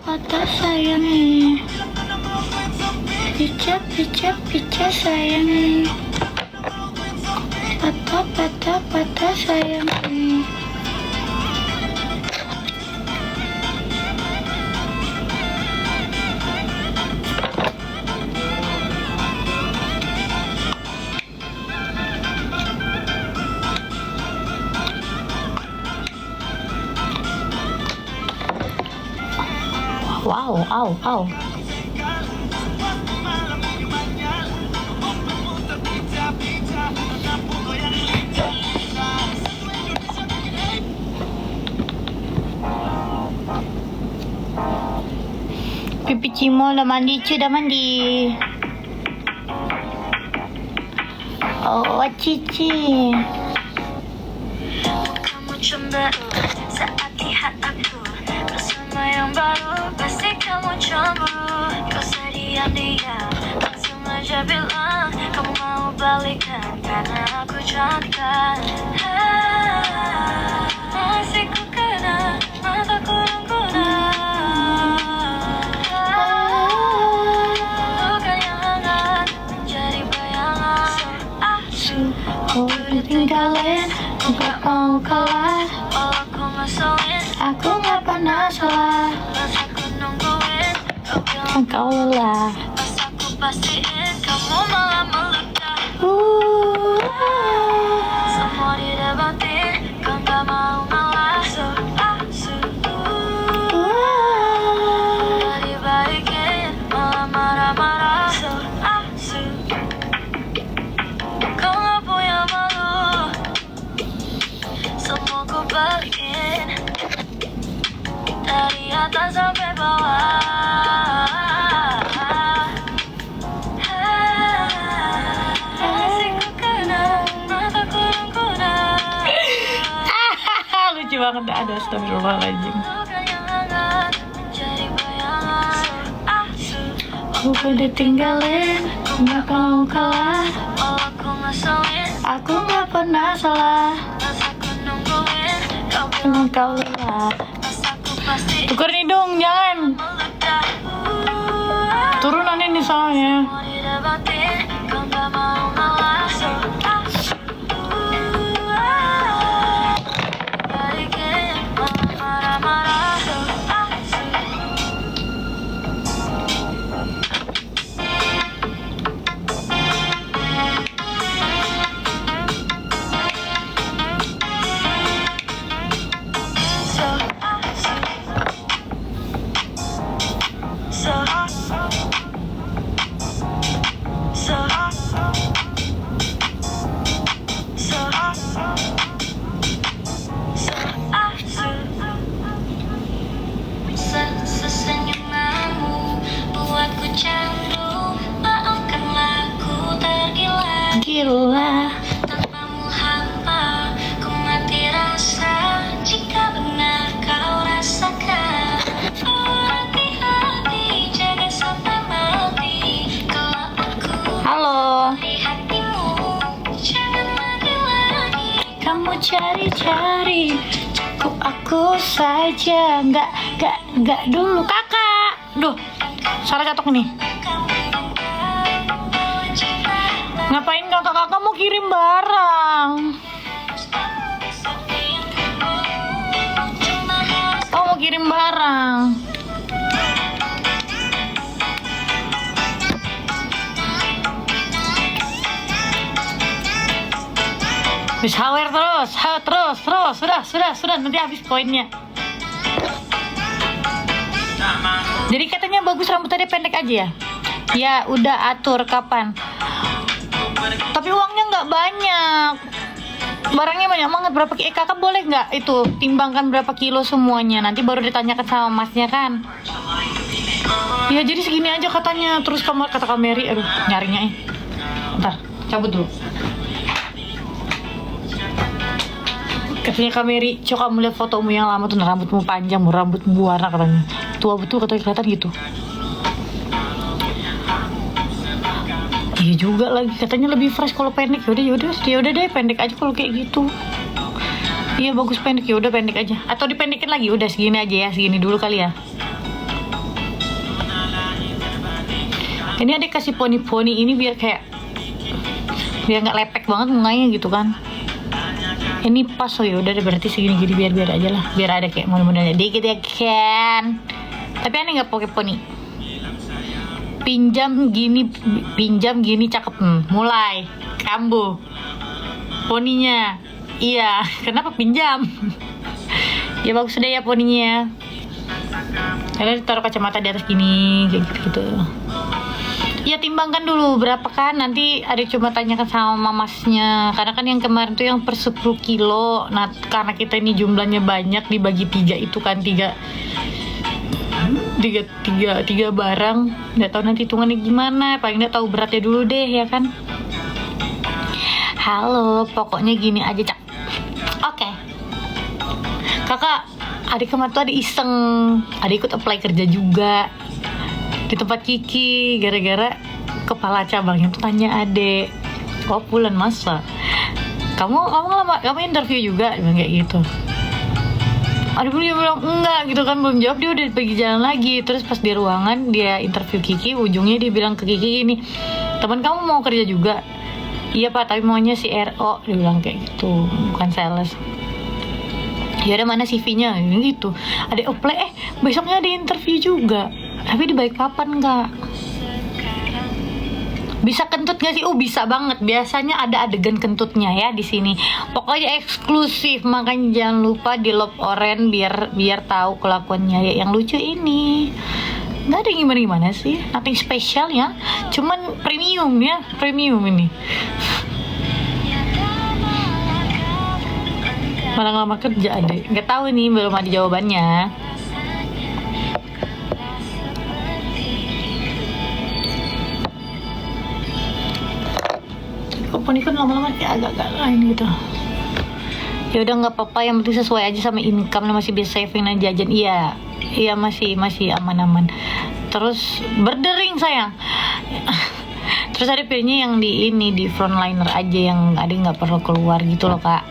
patah sayangnya. Picak sayangnya. Patah sayangnya. Wow, au. Pipi Cimo udah mandi, udah mandi. Oh, Cici. Kamu cemberut saat lihat aku bersama yang baru, pasti kamu cemburu. Kau diam, langsung aja bilang kamu mau balikan karena aku cantik kan. Masih ku kena mataku yang bukan yang hangat menjadi bayangan. Kau ditinggalin, aku gak mau kalah. Walau kau ngeselin, Aku gak pernah salah. pas aku nungguin kau bilang Engkau lelah. pas aku pastiin kamu malah meledak. Semua didebatin, kau gak mau ngalah. Gak dibalikin, malah marah-marah. Kau gak punya malu, semua ku balikin dari atas sampai bawah. Masih ku kena mataku yang kurang. Lucu banget, ada astagfirullahaladzim. Bukan yang hangat menjadi bayangan. Aku ditinggalin, aku gak mau kalah. Walau ku ngeselin, Aku gak pernah salah. pas aku nungguin kau bilang Engkau lelah. pas aku pastiin Tuker hidung, jangan. meledak. Turunan ini soalnya. Mau didebatin, kau gak mau ngalah. Balikin, malah marah-marah. Sesenyumanmu buatku candu, maafkanlah ku tergila. Gila. Tanpamu hampa, ku mati rasa. Jika benar kau rasakan, hati-hati, jaga sampai mati. Kalau aku Halo. di hatimu, jangan lagi-lagi. Kamu cari-cari, cukup aku saja. Enggak dulu kakak. Duh, salah catok nih. Ngapain kakak mau kirim barang? Oh, mau kirim barang. Wis hawer terus. Sudah nanti habis poinnya. Jadi katanya bagus rambutnya pendek aja ya? Ya udah atur kapan. Tapi uangnya nggak banyak. Barangnya banyak banget. Berapa kakak boleh nggak itu timbangkan berapa kilo semuanya? Nanti baru ditanyakan sama masnya kan. Ya jadi segini aja katanya. Terus kata Kak Mary, aduh nyarinya Ntar cabut dulu. Katanya Kak Mary, coba kamu lihat fotomu yang lama tuh, rambutmu panjang, rambutmu warna katanya. Tua betul katanya, kelihatan gitu. Iya juga lagi, katanya lebih fresh kalau pendek. Yaudah deh pendek aja kalau kayak gitu. Iya bagus pendek, yaudah pendek aja. Atau dipendekin lagi, udah segini aja ya, segini dulu kali ya. Ini adik kasih poni-poni ini biar nggak lepek banget mukanya gitu kan. Ini pas, oh ya udah deh, berarti segini gini biar aja lah, biar ada kayak model-modelnya dikit ya kan. Tapi aneh nggak pakai poni. Pinjam gini cakep. Mulai kambuh poninya. Iya, kenapa pinjam? Ya bagus deh ya poninya. Kalian taruh kacamata di atas gini kayak gitu. Ya timbangkan dulu berapa kan, nanti adik cuma tanyakan sama masnya, karena kan yang kemarin tuh yang per 10 kilo. Nah karena kita ini jumlahnya banyak, dibagi 3 itu kan, tiga barang, nggak tahu nanti hitungannya gimana, paling nggak tahu beratnya dulu deh ya kan. Halo, pokoknya gini aja cak. Oke. Kakak, adik kemarin tuh ada iseng, adik ikut apply kerja juga di tempat Kiki, gara-gara kepala cabangnya tuh tanya adek, oh bulan masa kamu interview juga, bilang kayak gitu. Adik dia bilang enggak gitu kan, belum jawab, dia udah pergi jalan lagi. Terus pas di ruangan dia interview Kiki, ujungnya dia bilang ke Kiki gini, teman kamu mau kerja juga? Iya pak, tapi maunya si RO, dia bilang kayak gitu, bukan sales. Ya udah mana CV-nya gitu. Ada apply, besoknya ada interview juga. Tapi di balik papan enggak. Bisa kentut gak sih? Bisa banget. Biasanya ada adegan kentutnya ya di sini. Pokoknya eksklusif, makanya jangan lupa di love oren biar tahu kelakuannya ya yang lucu ini. Nggak ada yang gimana sih, nothing special ya. Cuman premium ya, premium ini. Malah ngelamar kerja adek. Nggak tahu nih, belum ada jawabannya. Poni kan lama-lama kayak agak-agak lain gitu. Ya udah nggak apa-apa, yang penting sesuai aja sama income, masih bisa saving dan jajan. Iya masih aman-aman. Terus berdering sayang. Terus ada pilihnya yang di frontliner aja, yang ada nggak perlu keluar gitu loh kak.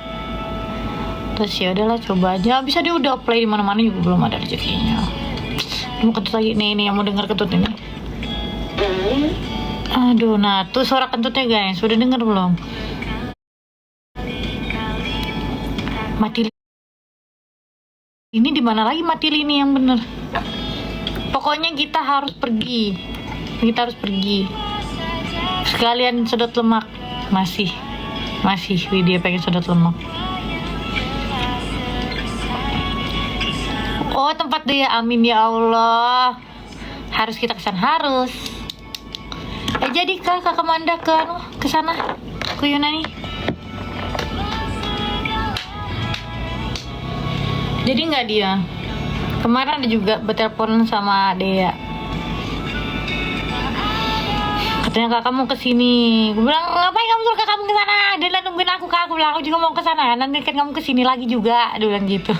Terus ya udahlah coba aja. Bisa dia udah apply di mana-mana juga belum ada rezekinya. Mau kentut lagi nih yang mau denger kentut ini. Aduh, nah tuh suara kentutnya guys, sudah dengar belum? Mati ini di mana lagi mati ini yang bener? Pokoknya kita harus pergi. Sekalian sedot lemak. Masih dia pengen sedot lemak. Oh tempat dia, amin ya Allah. Harus kita kesana, harus. Jadi kakak Manda ke sana ke Yunani. Jadi nggak dia. Kemarin ada juga bertelepon sama Dea. Katanya kakak mau ke sini. Gue bilang ngapain kamu suruh kakak ke sana? Dia nungguin aku kak. Aku bilang aku juga mau ke sana. Nanti kan kamu ke sini lagi juga. Dia bilang gitu.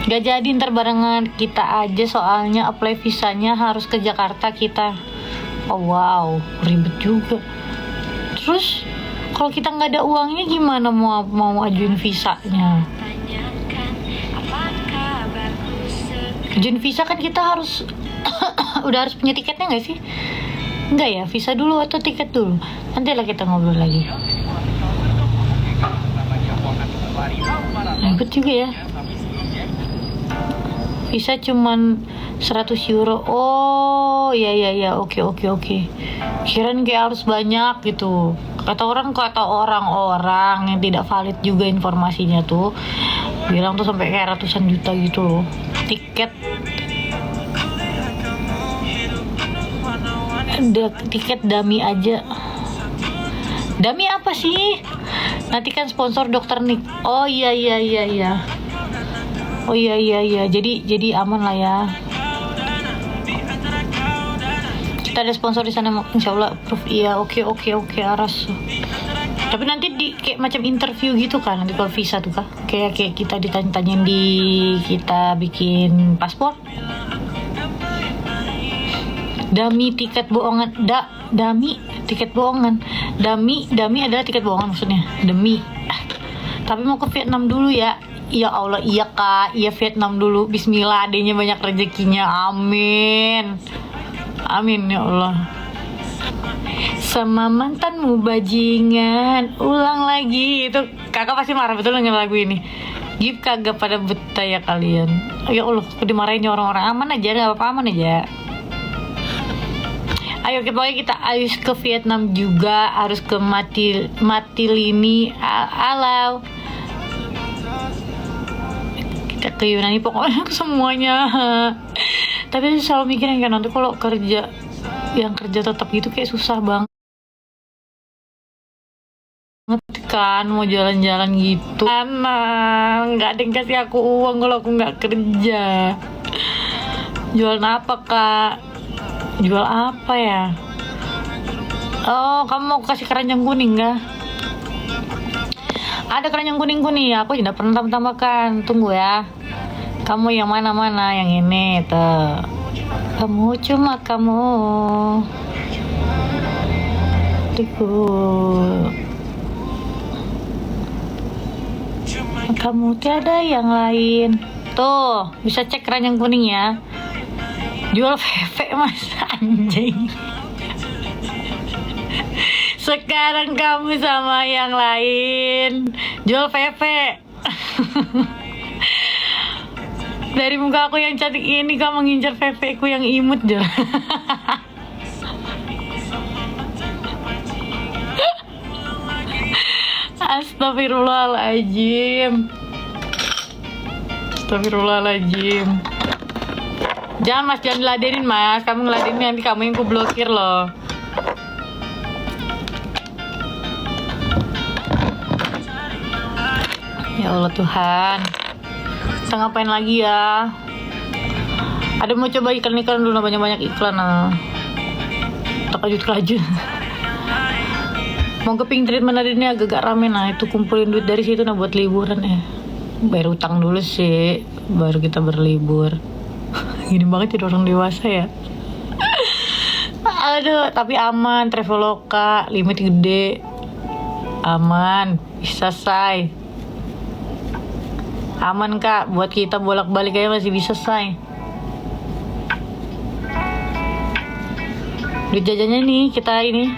Gak jadi ntar barengan kita aja, soalnya apply visanya harus ke Jakarta kita. Oh wow, ribet juga. Terus kalau kita nggak ada uangnya gimana mau ajuin visanya? Ajuin visa kan kita harus udah harus punya tiketnya nggak sih? Enggak ya, visa dulu atau tiket dulu? Nanti lah kita ngobrol lagi. Ribet juga ya. Visa cuman 100 euro. Oh ya oke. Kirain kayak harus banyak gitu. Kata orang-orang yang tidak valid juga informasinya tuh, bilang tuh sampai kayak ratusan juta gitu loh tiket. Tiket dummy aja. Dummy apa sih? Nanti kan sponsor dokter Nick. Oh iya. Oh iya. Jadi aman lah ya. Kita ada sponsor di sana, insya Allah approve. Iya, oke aras. Tapi nanti kayak macam interview gitu kan nanti kalau visa tuh kak. Kayak kita ditanya-tanyain kita bikin paspor. Dummy tiket bohongan. tiket bohongan. Dami adalah tiket bohongan maksudnya. Demi. Tapi mau ke Vietnam dulu ya. Ya Allah, iya Kak, iya Vietnam dulu. Bismillah, adanya banyak rezekinya. Amin. Amin ya Allah. Sama mantanmu bajingan, ulang lagi. Itu kakak pasti marah betul dengan lagu ini. Gip kagak pada betah ya kalian. Ya Allah, aku dimarahin orang-orang. Aman aja, gak apa-apa, aman aja. Ayo kita harus ke Vietnam juga, harus ke Matilini Alau. Kita ke Yunani, pokoknya ke semuanya. Tapi saya selalu mikirin kan nanti kalau kerja yang kerja tetap gitu kayak susah banget kan mau jalan-jalan gitu. Nggak ada yang kasih aku uang kalau aku nggak kerja. Jualan apa Kak? Jual apa ya? Oh, kamu mau kasih keranjang kuning nggak? Ada keranjang kuning ya, aku tidak pernah tambahkan. Tunggu ya. Kamu yang mana yang ini tuh. Kamu cuma kamu. Tunggu. Kamu tiada yang lain. Tuh, bisa cek keranjang kuning ya. Jual VV mas, anjing. Sekarang kamu sama yang lain jual VV. Dari muka aku yang cantik ini kamu ngincar VV ku yang imut aja. Astagfirullahaladzim. Jangan mas, jangan diladenin mas. Kamu ngeladenin nanti kamu yang ku blokir loh. Ya Allah Tuhan, kita ngapain lagi ya? Ada mau coba iklan dulu, banyak iklan terkejut. Mau ke pink treatment hari ini agak rame itu kumpulin duit dari situ buat liburan ya. Bayar utang dulu sih, baru kita berlibur. Gini banget jadi orang dewasa ya. Aduh, tapi aman, Traveloka, limit gede. Aman, bisa say. Aman Kak, buat kita bolak-balik aja masih bisa say. Duit jajannya nih, kita ini.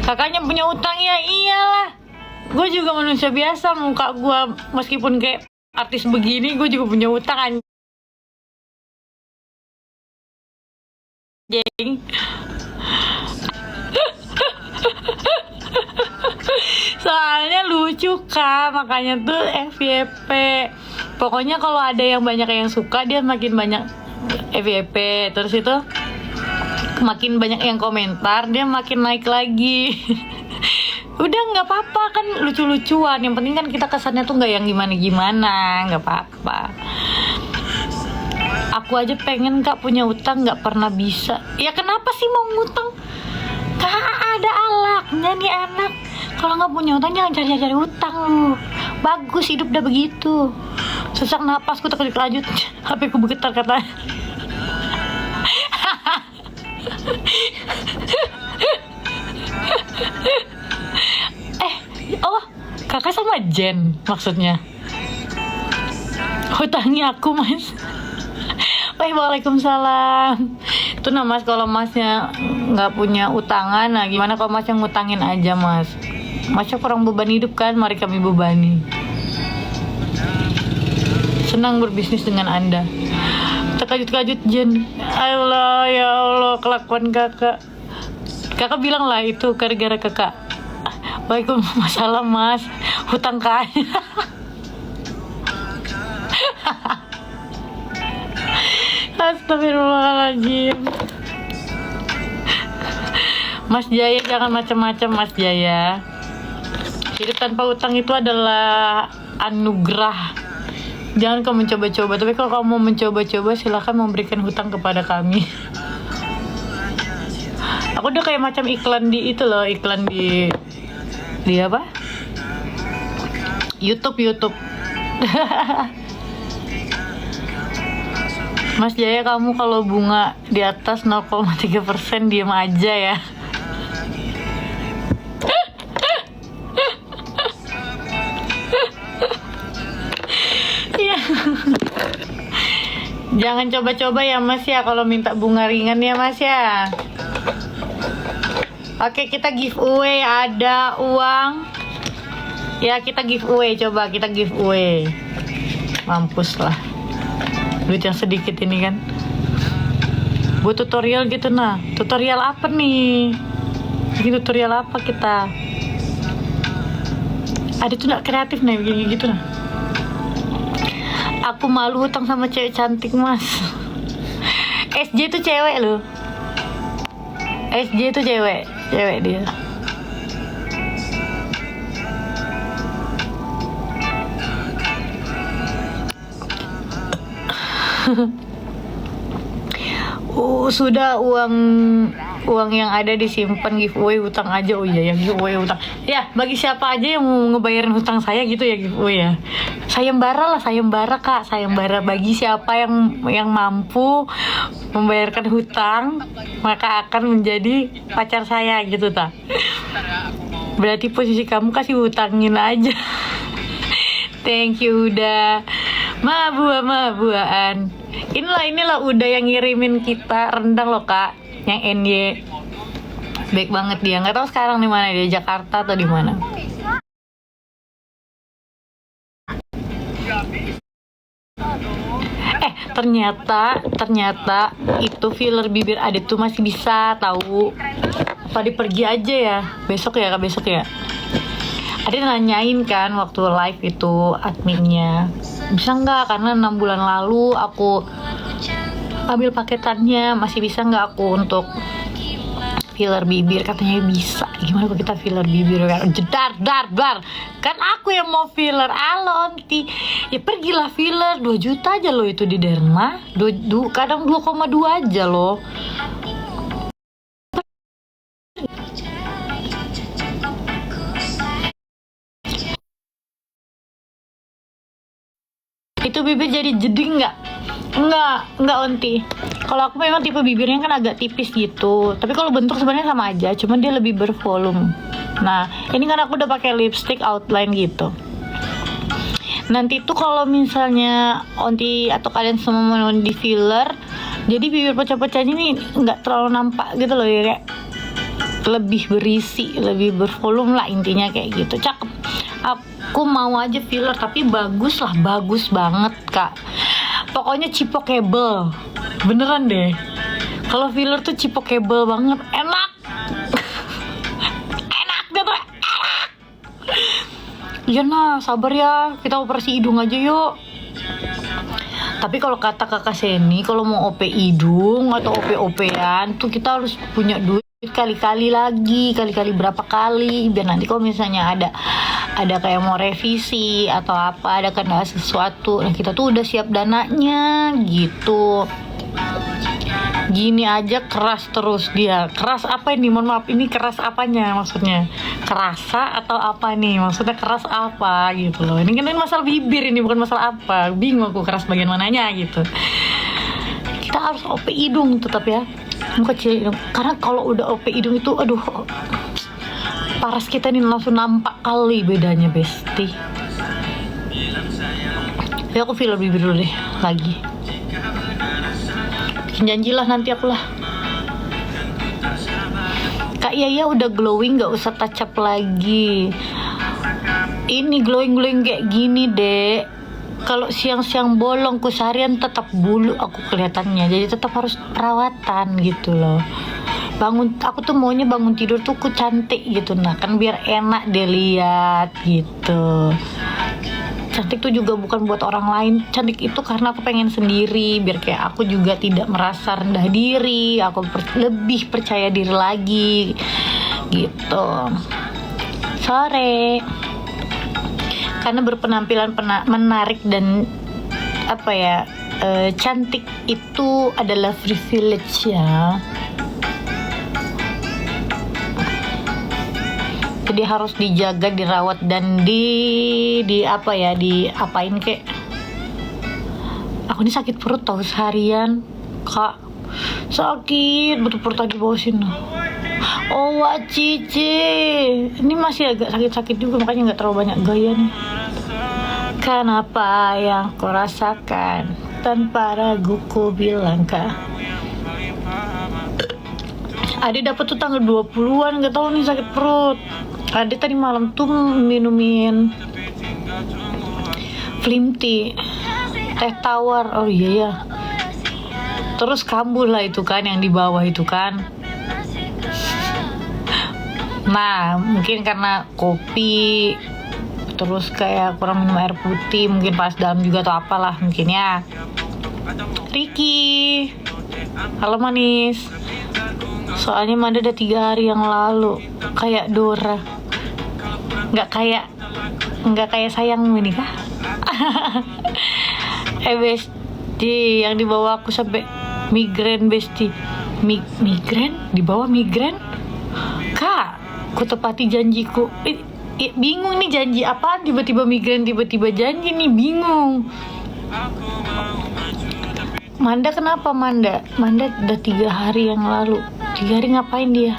Kakaknya punya utang ya, iyalah. Gue juga manusia biasa, muka gue meskipun kayak artis begini, gue juga punya utang anjing. Soalnya lucu Kak, makanya tuh FYP. Pokoknya kalau ada yang banyak yang suka, dia makin banyak FYP. Terus itu makin banyak yang komentar, dia makin naik lagi. Udah nggak apa-apa kan, lucu-lucuan. Yang penting kan kita kesannya tuh nggak yang gimana-gimana, nggak apa-apa. Aku aja pengen Kak punya utang, nggak pernah bisa. Ya kenapa sih mau ngutang? Kak ada alaknya nih anak. Kalau nggak punya utang jangan cari-cari utang lu. Bagus hidup udah begitu. Sesak napasku terkejut. HP ku bergetar katanya. Oh, kakak sama Jen maksudnya. Hutangnya aku mas. Waalaikumsalam. Itu nah mas, kalau masnya nggak punya utangan, nah gimana kalau mas yang ngutangin aja mas? Masnya kurang beban hidup kan, mari kami bebani. Senang berbisnis dengan anda. Terkejut-kejut Jen. Allah ya Allah, kelakuan kakak. Kakak bilang lah itu gara-gara kakak. Waalaikumsalam mas, hutang kaya. Astagfirullahaladzim. Mas Jaya jangan macam-macam Mas Jaya. Hidup tanpa utang itu adalah anugerah. Jangan kau mencoba-coba. Tapi kalau kamu mau mencoba-coba, silakan memberikan hutang kepada kami. Aku udah kayak macam iklan di itu loh, iklan di apa? YouTube. Mas Jaya, kamu kalau bunga di atas 0,3% diam aja ya. Jangan coba-coba ya Mas ya kalau minta bunga ringan ya Mas ya. Oke, kita giveaway, ada uang. Ya, kita giveaway, coba kita giveaway. Mampus lah. Duit yang sedikit ini kan. Buat tutorial gitu nah. Tutorial apa nih? Bikin tutorial apa kita? Ada tuh nggak kreatif nih begini gitu nah. Aku malu hutang sama cewek cantik Mas. SJ itu cewek loh. SJ itu cewek dia. Sudah uang yang ada disimpan, giveaway hutang aja. Oh iya ya, giveaway hutang. Ya, bagi siapa aja yang mau ngebayarin hutang saya gitu ya, giveaway ya. Sayembara lah, sayembara Kak, sayembara bagi siapa yang mampu membayarkan hutang, maka akan menjadi pacar saya gitu ta. Berarti posisi kamu kasih hutangin aja. Thank you udah mabuaan. Inilah udah yang ngirimin kita rendang loh Kak, yang NY. Baik banget dia. Nggak tahu sekarang di mana, di Jakarta atau di mana. Ternyata itu filler bibir Adit tuh masih bisa tahu. Tadi pergi aja ya. Besok ya Kak, besok ya. Adit nanyain kan waktu live itu adminnya, bisa nggak, karena 6 bulan lalu aku ambil paketannya, masih bisa nggak aku untuk filler bibir. Katanya bisa. Gimana kalau kita filler bibir kan? Jedar kan aku yang mau filler. Onti ya pergilah filler. 2 juta aja loh itu di Derma. Kadang 2,2 aja loh. Itu bibir jadi jeding nggak? Enggak Onti. Kalau aku memang tipe bibirnya kan agak tipis gitu. Tapi kalau bentuk sebenarnya sama aja, cuman dia lebih bervolume. Nah, ini kan aku udah pakai lipstick outline gitu. Nanti tuh kalau misalnya Onti atau kalian semua mau di filler, jadi bibir pecah-pecahnya ini nggak terlalu nampak gitu loh ya, kayak lebih berisi, lebih bervolume lah intinya kayak gitu. Cakep. Aku mau aja filler, tapi bagus lah, bagus banget Kak. Pokoknya cipokable, beneran deh. Kalau filler tuh cipokable banget, enak, enak gitu, enak. Iya nah, sabar ya, kita operasi hidung aja yuk. Tapi kalau kata kakak Seni, kalau mau OP hidung atau OP-OPan tuh kita harus punya duit kali-kali berapa kali, biar nanti kalau misalnya ada kayak mau revisi atau apa, ada kena sesuatu, nah kita tuh udah siap dananya gitu. Gini aja keras terus dia. Keras apa ini? Mohon maaf, ini keras apanya maksudnya? Kerasa atau apa nih? Maksudnya keras apa gitu loh. Ini kan masalah bibir, ini bukan masalah apa. Bingung aku keras bagian mananya gitu. Kita harus OP hidung tetap ya. Kecil hidung. Karena kalau udah OP hidung itu aduh, paras kita nih langsung nampak kali bedanya besti. Ya aku filler bibir dulu deh lagi. Bikin janjilah nanti aku lah. Kak Yaya udah glowing, gak usah touch up lagi. Ini glowing kayak gini dek. Kalau siang-siang bolong ku seharian tetap bulu aku kelihatannya. Jadi tetap harus perawatan gitu loh. Aku tuh maunya bangun tidur tuh ku cantik gitu, nah kan biar enak dilihat gitu. Cantik tuh juga bukan buat orang lain, cantik itu karena aku pengen sendiri, biar kayak aku juga tidak merasa rendah diri, aku lebih percaya diri lagi gitu. Sore karena berpenampilan menarik dan apa ya, cantik itu adalah privilege ya. Jadi harus dijaga, dirawat, dan diapain kek. Aku ini sakit perut tahu seharian Kak, sakit betul perut lagi bawah sini. Oh Cici, ini masih agak sakit-sakit juga, makanya nggak terlalu banyak gaya nih. Kenapa yang kau rasakan? tanpa ragu ku bilang kak. Ade dapat tuh tanggal 20-an, nggak tahu nih sakit perut. Ade tadi malam tuh minumin Slim tea, teh tawar. Oh iya ya. Terus kambuh lah itu kan yang di bawah itu kan. Nah, mungkin karena kopi, terus kayak kurang minum air putih, mungkin pas dalam juga atau apalah mungkin ya. Ricky, halo manis. Soalnya Manda udah 3 hari yang lalu kayak Dora, nggak kayak sayang ini kah? Besti yang dibawa aku sampai migrain besti. Migrain dibawa migrain kak. Ku tepati janjiku. Bingung nih janji apaan, tiba-tiba migrain, tiba-tiba janji nih, bingung. Manda kenapa Manda? Manda udah 3 hari yang lalu. 3 hari ngapain dia?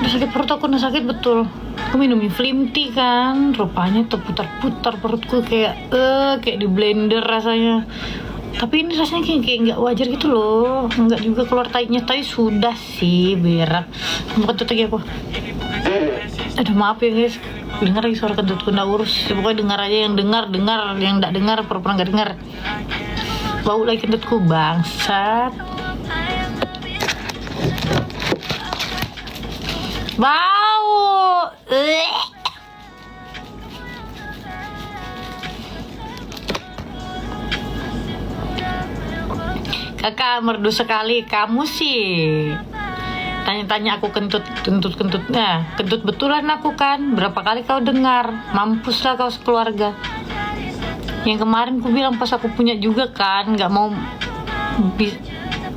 Udah sakit perut aku, udah sakit betul. Aku minumin Slim tea kan, rupanya terputar-putar perutku kayak di blender rasanya. Tapi ini rasanya kayak nggak wajar gitu loh. Nggak juga keluar tainya, tai sudah sih berak. Bukan tuh lagi aku. Aduh maaf ya guys, dengar lagi suara kentutku, nggak urus. Ya, pokoknya dengar aja, yang dengar, yang nggak dengar pura-pura nggak dengar. Bau lagi kentutku, bangsat. Bau. Kakak merdu sekali kamu sih. Tanya-tanya aku kentutnya. Kentut betulan aku kan. Berapa kali kau dengar? Mampus lah kau sekeluarga. Yang kemarin ku bilang pas aku punya juga kan,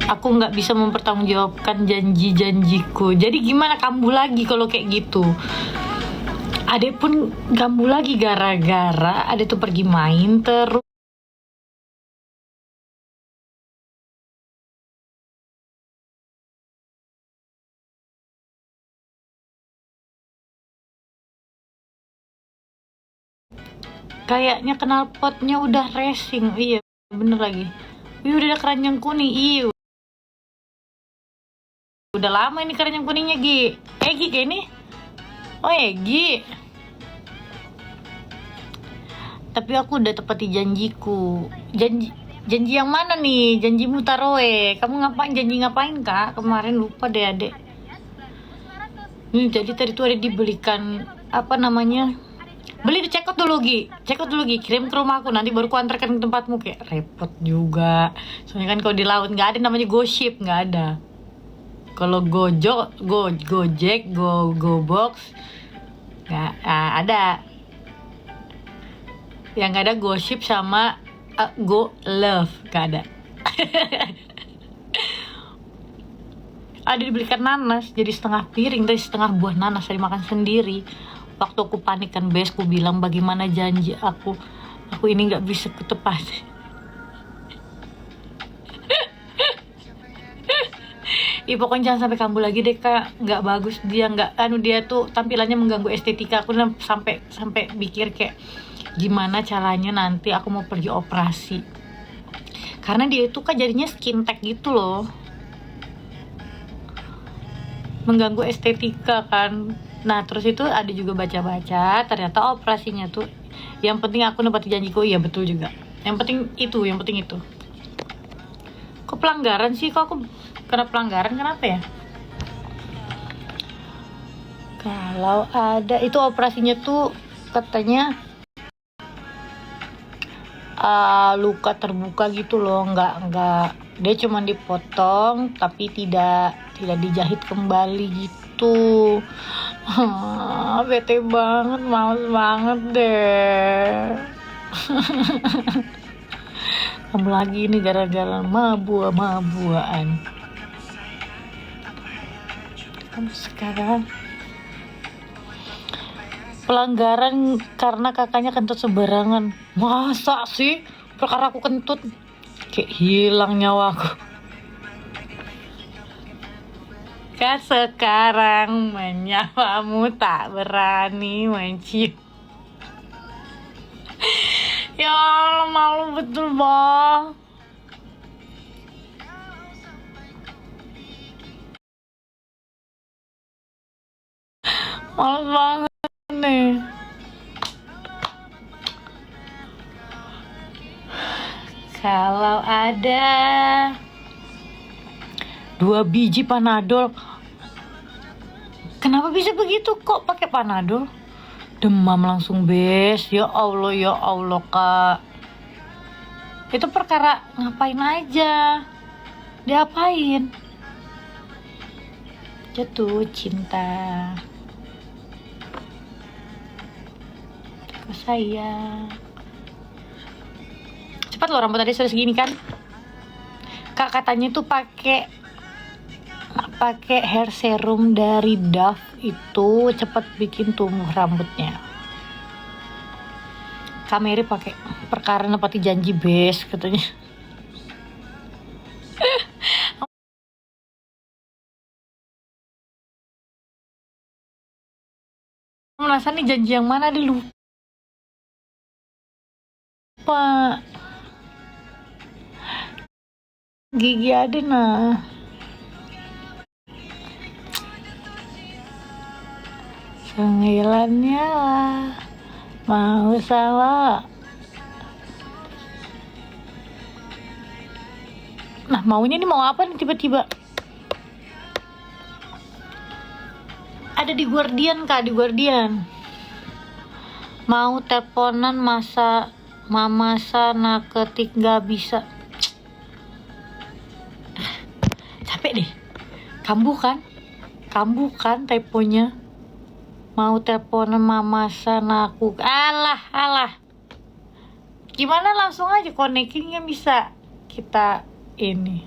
aku nggak bisa mempertanggungjawabkan janji-janjiku. Jadi gimana kambuh lagi kalau kayak gitu? Ade pun kambuh lagi gara-gara Ade tuh pergi main terus. Kayaknya knalpotnya udah racing. Iya bener lagi. Wih udah ada keranjang kuning. Iya udah lama ini keranjang kuningnya Gi. Gi kayak ini. Oh Gi. Tapi aku udah tepati janjiku. Janji yang mana nih? Janjimu taroe. Kamu janji ngapain kak? Kemarin lupa deh adek. Jadi tadi tuh ada dibelikan apa namanya? Beli di cekot dulu Gi, kirim ke rumahku, nanti baru ku antarkan ke tempatmu. Kayak repot juga, soalnya kan kalau di laut nggak ada namanya GoShip, nggak ada. Kalau Gojek, GoBox nggak ada. Yang nggak ada GoShip sama GoLove, nggak ada. Ada dibelikan nanas, jadi setengah piring dari setengah buah nanas saya dimakan sendiri. Waktu aku panik kan bes, aku bilang bagaimana janji aku ini nggak bisa kutepati. Pokoknya jangan sampai kambuh lagi deh kak, nggak bagus dia, dia tuh tampilannya mengganggu estetika aku. Sampai pikir kayak gimana caranya nanti aku mau pergi operasi, karena dia itu kan jadinya skin tag gitu loh, mengganggu estetika kan. Nah terus itu ada juga baca-baca, ternyata operasinya tuh yang penting aku nepati janjiku. Iya betul juga, yang penting itu. Kok pelanggaran sih? Kok aku kena pelanggaran, kenapa ya? Kalau ada itu operasinya tuh katanya luka terbuka gitu loh, nggak dia cuma dipotong tapi tidak dijahit kembali gitu. Bete banget, males banget deh. Kamu lagi nih gara-gara mabuk-mabuan. Kamu sekarang pelanggaran karena kakaknya kentut sembarangan. Masa sih? Perkara aku kentut kayak hilang nyawaku. Sekarang menyapamu tak berani mencium. Ya Allah, malu betul bang. Malu banget nih. Kalau ada 2 biji Panadol, kenapa bisa begitu kok pakai Panadol? Demam langsung bes. Ya Allah kak. Itu perkara ngapain aja? Diapain? Jatuh cinta ke saya. Cepat loh, rambut tadi sudah segini kan? Kak katanya tuh pakai hair serum dari Dove itu cepat bikin tumbuh rambutnya. Kak Mary pakai perkara nepati janji bes katanya. Merasa nih janji yang mana dia lupa. Gigi ada nah. Sembilannya lah mau salah. Nah maunya nih mau apa nih tiba-tiba? Ada di Guardian kak, di Guardian. Mau teleponan masa mama sana ketik gak bisa. Capek deh. Kambuh kan typonya. Mau teleponan mama sana aku. Alah. Gimana langsung aja connectingnya bisa kita ini.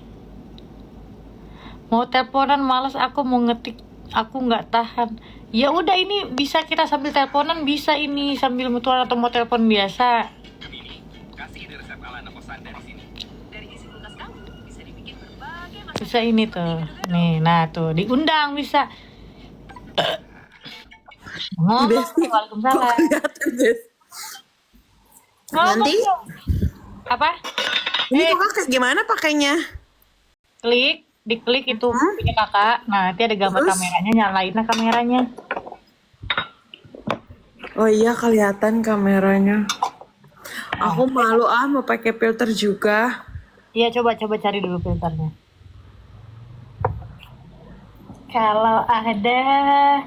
Mau teleponan malas aku mau ngetik aku nggak tahan. Ya udah ini bisa kita sambil teleponan bisa ini sambil mutual atau mau telepon biasa. Bisa ini tuh. Nih, nah tuh diundang bisa. Ngomong, Besti, kok Waalaikumsalam. kelihatan, Bes? Ngomong Nanti? dong. Apa? Ini kakak kayak gimana pakainya? Diklik itu punya kakak. Nah, nanti ada gambar Terus? kameranya, nyalain lah kameranya. Oh iya kelihatan kameranya. Aku malu mau pakai filter juga. Iya, coba cari dulu filternya. Kalau ada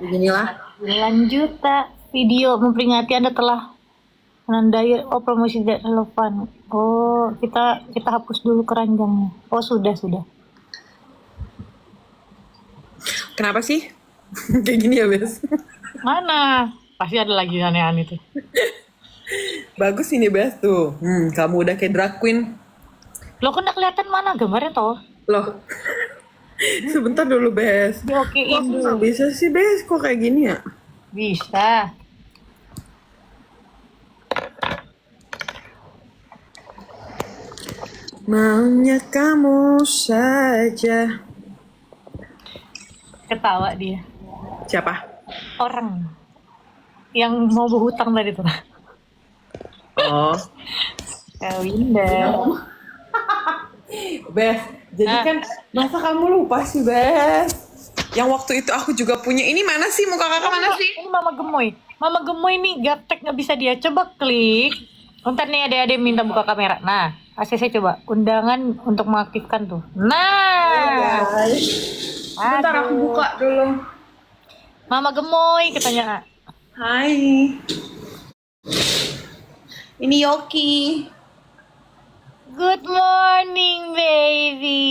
Beginilah. 9 juta video memperingati Anda telah menandai promosi tidak relevan. Oh, kita hapus dulu keranjangnya. Oh, sudah. Kenapa sih? Kayak gini ya, Bes? Mana? Pasti ada lagi aneh-aneh tuh. Bagus ini, Bes, tuh. Kamu udah kayak drag queen. Lo kan udah kelihatan mana gambarnya toh? Loh. Sebentar dulu, Bes. Kok Diokein aku dulu. nggak bisa sih, Bes? Kok kayak gini ya? Bisa. Maunya kamu saja. Ketawa dia. Siapa? Orang yang mau berhutang tadi tuh. Oh. Winda. Bes, jadi kan masa kamu lupa sih, Bes? Yang waktu itu aku juga punya. Ini mana sih? Muka kakak mana sih? Ini Mama Gemoy. Mama Gemoy nih gaptek nggak bisa dia. Coba klik. Ntar nih ada minta buka kamera. Nah, ACC coba undangan untuk mengaktifkan tuh. Nah, Guys, sebentar aku aduh. buka dulu. Mama Gemoy katanya. Hai. Ini Yoki. Good morning, baby.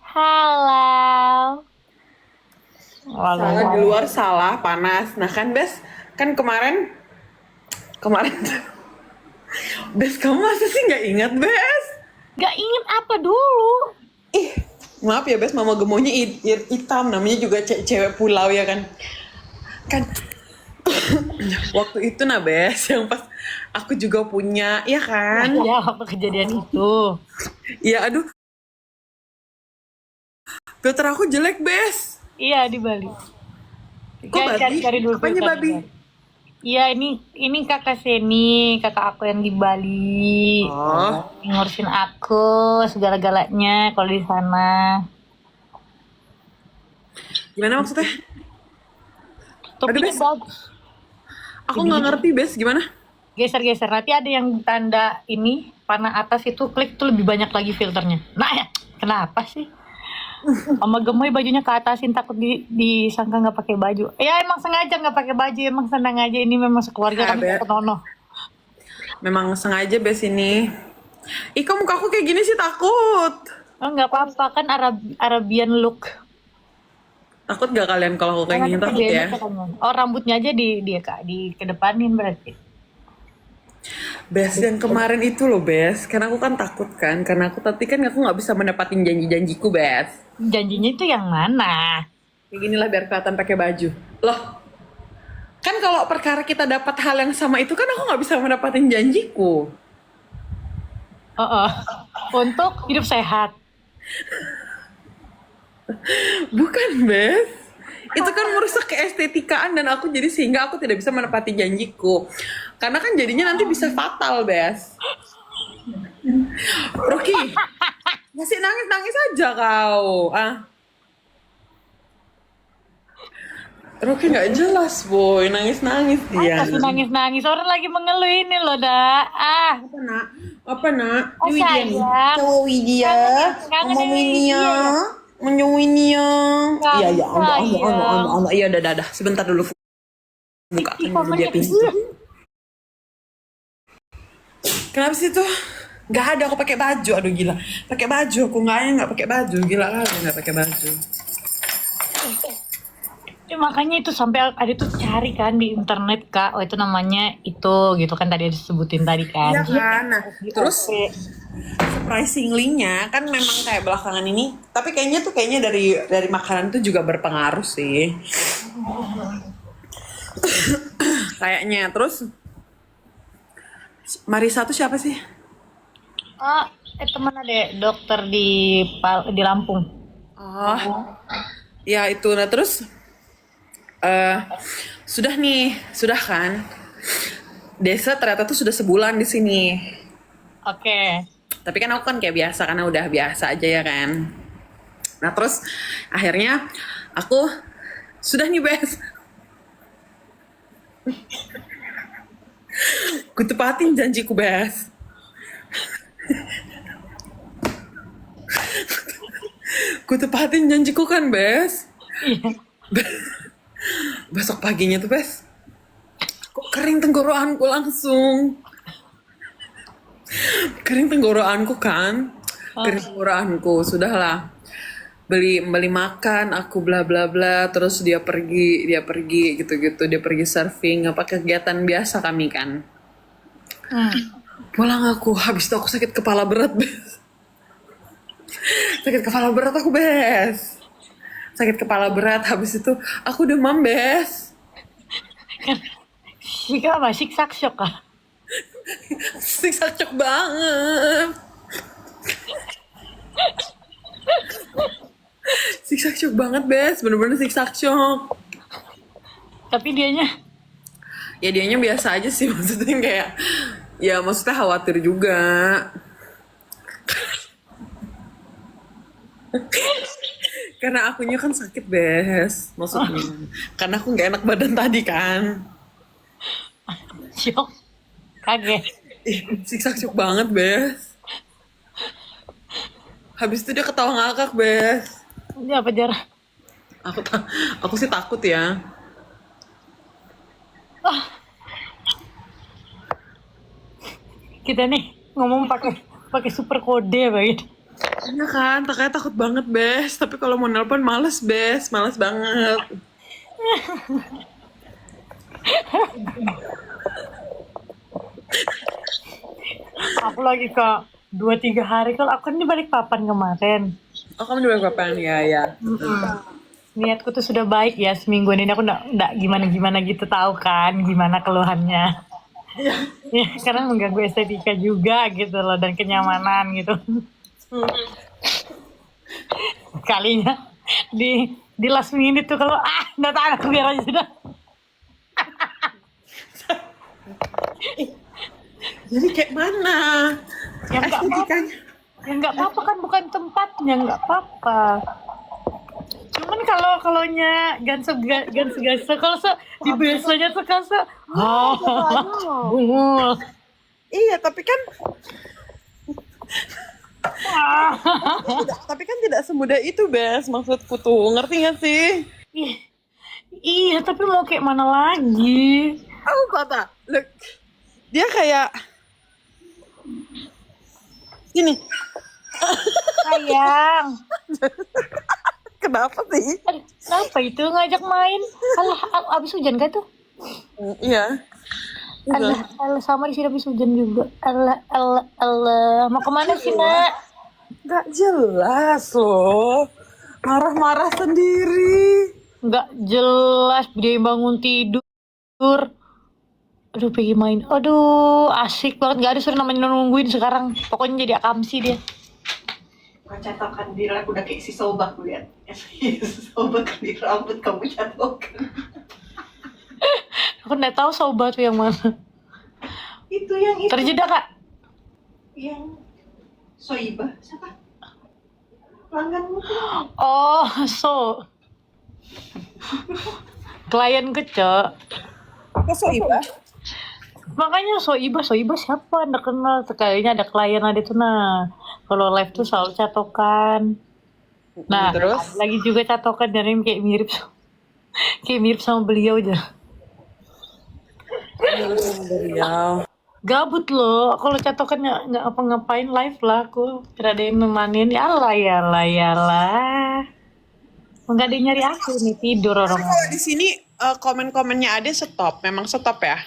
Halo. Salah di luar salah, panas. Nah kan, Bes, kan kemarin Bes, kamu masa sih nggak ingat, Bes? Gak inget apa dulu? Ih, maaf ya, Bes, mama gemonya hitam, namanya juga cewek pulau ya kan? Kan waktu itu nah, Bes, yang pas aku juga punya, ya kan? Ya, apa kejadian itu? Iya, aduh. Filter aku jelek, Bes. Iya, di Bali. Kok babi? Cari dulu Apanya filter di babi? Bali. Iya, ini kakak Seni, kakak aku yang di Bali. Oh, Ngurusin aku segala-galanya kalau di sana. gimana maksudnya? Aduh, Topinya Bes, bagus. aku nggak ngerti, Bes. Gimana? Geser-geser. Nanti ada yang tanda ini panah atas itu klik tuh lebih banyak lagi filternya. Nah ya, kenapa sih? Sama gemoy bajunya ke atasin takut disangka nggak pakai baju. Ya emang sengaja nggak pakai baju, emang senang aja ini memang sekeluarga kami Bes. takut nono. Memang sengaja, Bes, ini. Ih, kok muka aku kayak gini sih, takut. Oh nggak apa-apa kan Arabian look. Takut gak kalian kalau aku kayak gini? Karena Takut ya? katanya. Oh rambutnya aja di kedepanin berarti. Bes, yang kemarin itu loh, Bes. Karena aku kan takut kan. Karena aku tadi kan aku nggak bisa menepatin janji-janjiku, Bes. Janjinya itu yang mana? Kayak gini lah biar kelihatan pakai baju. Loh, kan kalau perkara kita dapat hal yang sama itu kan aku nggak bisa menepatin janjiku. Oh, untuk hidup sehat. Bukan, Bes. Itu kan merusak keestetikaan dan aku jadi sehingga aku tidak bisa menepati janjiku. Karena kan jadinya nanti bisa fatal, Bes. Rocky, masih nangis-nangis aja kau. Ah, Rocky nggak jelas, boy. Nangis-nangis dia. Kasih nangis-nangis. Orang lagi mengeluh ini loh, dah. Ah, Apa, Nak? Apa, Nak? Oh, Widya nih. sayang. Cowok Widya. Kangen Mama nih, Winia. Widya ya? Mama Winia. Kangen, Iya, iya. sayang. Iya, dah. Sebentar dulu. Buka Ih, dulu dia komennya pintu. Kenapa sih tuh? Gak ada aku pakai baju. Aduh gila. Pakai baju aku nggak pakai baju. Gila kali nggak pakai baju. Ya, makanya itu sampai ada tuh cari kan di internet kak. Oh itu namanya itu gitu kan tadi disebutin tadi kan. Iya kan. Nah, terus Oke. surprisingly-nya kan memang kayak belakangan ini. Tapi kayaknya dari makanan tuh juga berpengaruh sih. Kayaknya. Terus Marisa tuh siapa sih? Oh, temen ada dokter di Lampung. Oh, ya itu. Nah terus eh sudah kan? Desa ternyata tuh sudah sebulan di sini. Oke. Tapi kan aku kan kayak biasa karena udah biasa aja ya kan. Nah terus akhirnya aku sudah nih Bes. Ku tepatin janjiku Bes. Ku tepatin janjiku kan Bes. Iya. Besok paginya tuh Bes. Kok kering tenggorokanku langsung. Kering tenggorokanku kan. Kering tenggorokanku. Sudahlah. Beli makan, aku bla bla bla, terus dia pergi gitu-gitu, dia pergi surfing, apa kegiatan biasa kami kan. Pulang aku, habis itu aku sakit kepala berat, Bes. Sakit kepala berat aku, Bes. Sakit kepala berat, habis itu aku demam, Bes. Sika apa? Siksak shock kah? Siksa cok banget. Siksa shock banget, Bes. Bener-bener siksa shock. Tapi dianya Ya dianya biasa aja sih, maksudnya kayak ya maksudnya khawatir juga. Karena akunya kan sakit, Bes. Maksudnya. Karena aku nggak enak badan tadi kan. shock. Kaget. Siksa shock banget, Bes. Habis itu dia ketawa ngakak, Bes. Ini apa jar? Aku sih takut ya. Kita nih ngomong pakai super kode begitu. Iya kan, kakaknya takut banget, Bes. Tapi kalau mau nelpon males, Bes. Males banget. Aku lagi ke 2-3 hari kalau aku kan di Balikpapan kemarin. Oh, kamu juga kapan? Ya. Niatku tuh sudah baik ya seminggu ini aku nggak gimana gitu tahu kan gimana keluhannya. Ya karena mengganggu estetika juga gitu loh dan kenyamanan gitu. Kalinya di last minute tuh kalau nggak tahan aku biar aja sudah. Jadi kayak mana? Ya nggak apa-apa. Estetikanya. Ya nggak apa-apa kan, bukan tempatnya, nggak apa-apa. Cuman kalau nya gan kalau di biasanya tuh kasa. Bungul. Iya, tapi kan tidak semudah itu, Bes. Maksudku tuh, ngerti gak sih? Iya, tapi mau kayak mana lagi? Aku kata, look, dia kayak gini. Sayang. Kenapa sih? Kenapa itu ngajak main? Alah, abis hujan gak tuh? Iya. Alah, sama di sini habis hujan juga. Alah. Mau kemana sih, Nak? Gak jelas loh. Marah-marah sendiri. Nggak jelas, dia bangun tidur. Aduh, pergi main. Aduh, asik banget. Nggak ada suruh namanya nungguin sekarang. Pokoknya jadi akamsi dia. Catokan di rambut udah kayak si Sobak lihat. Si Sobak di rambut kamu catokan. Aku nggak tahu sobat tuh yang mana. Itu yang itu. Terjeda, Kak? Yang Soibah siapa? Pelangganmu tuh. Oh, klien kecil. Kok Soibah? Makanya Soibah siapa? Nggak kenal. Kayaknya ada klien ada tuh, nah. Kalau live tuh selalu catokan. Nah, Terus? lagi juga catokan dari kayak mirip sama beliau aja. Beliau. Gabut loh, kalau catokan nggak apa-ngapain live lah aku. Tidak ada yang nemanin, yalah. Nggak ada yang nyari aku nih, tidur orang. Kalau di sini komen-komennya ada stop, memang stop ya?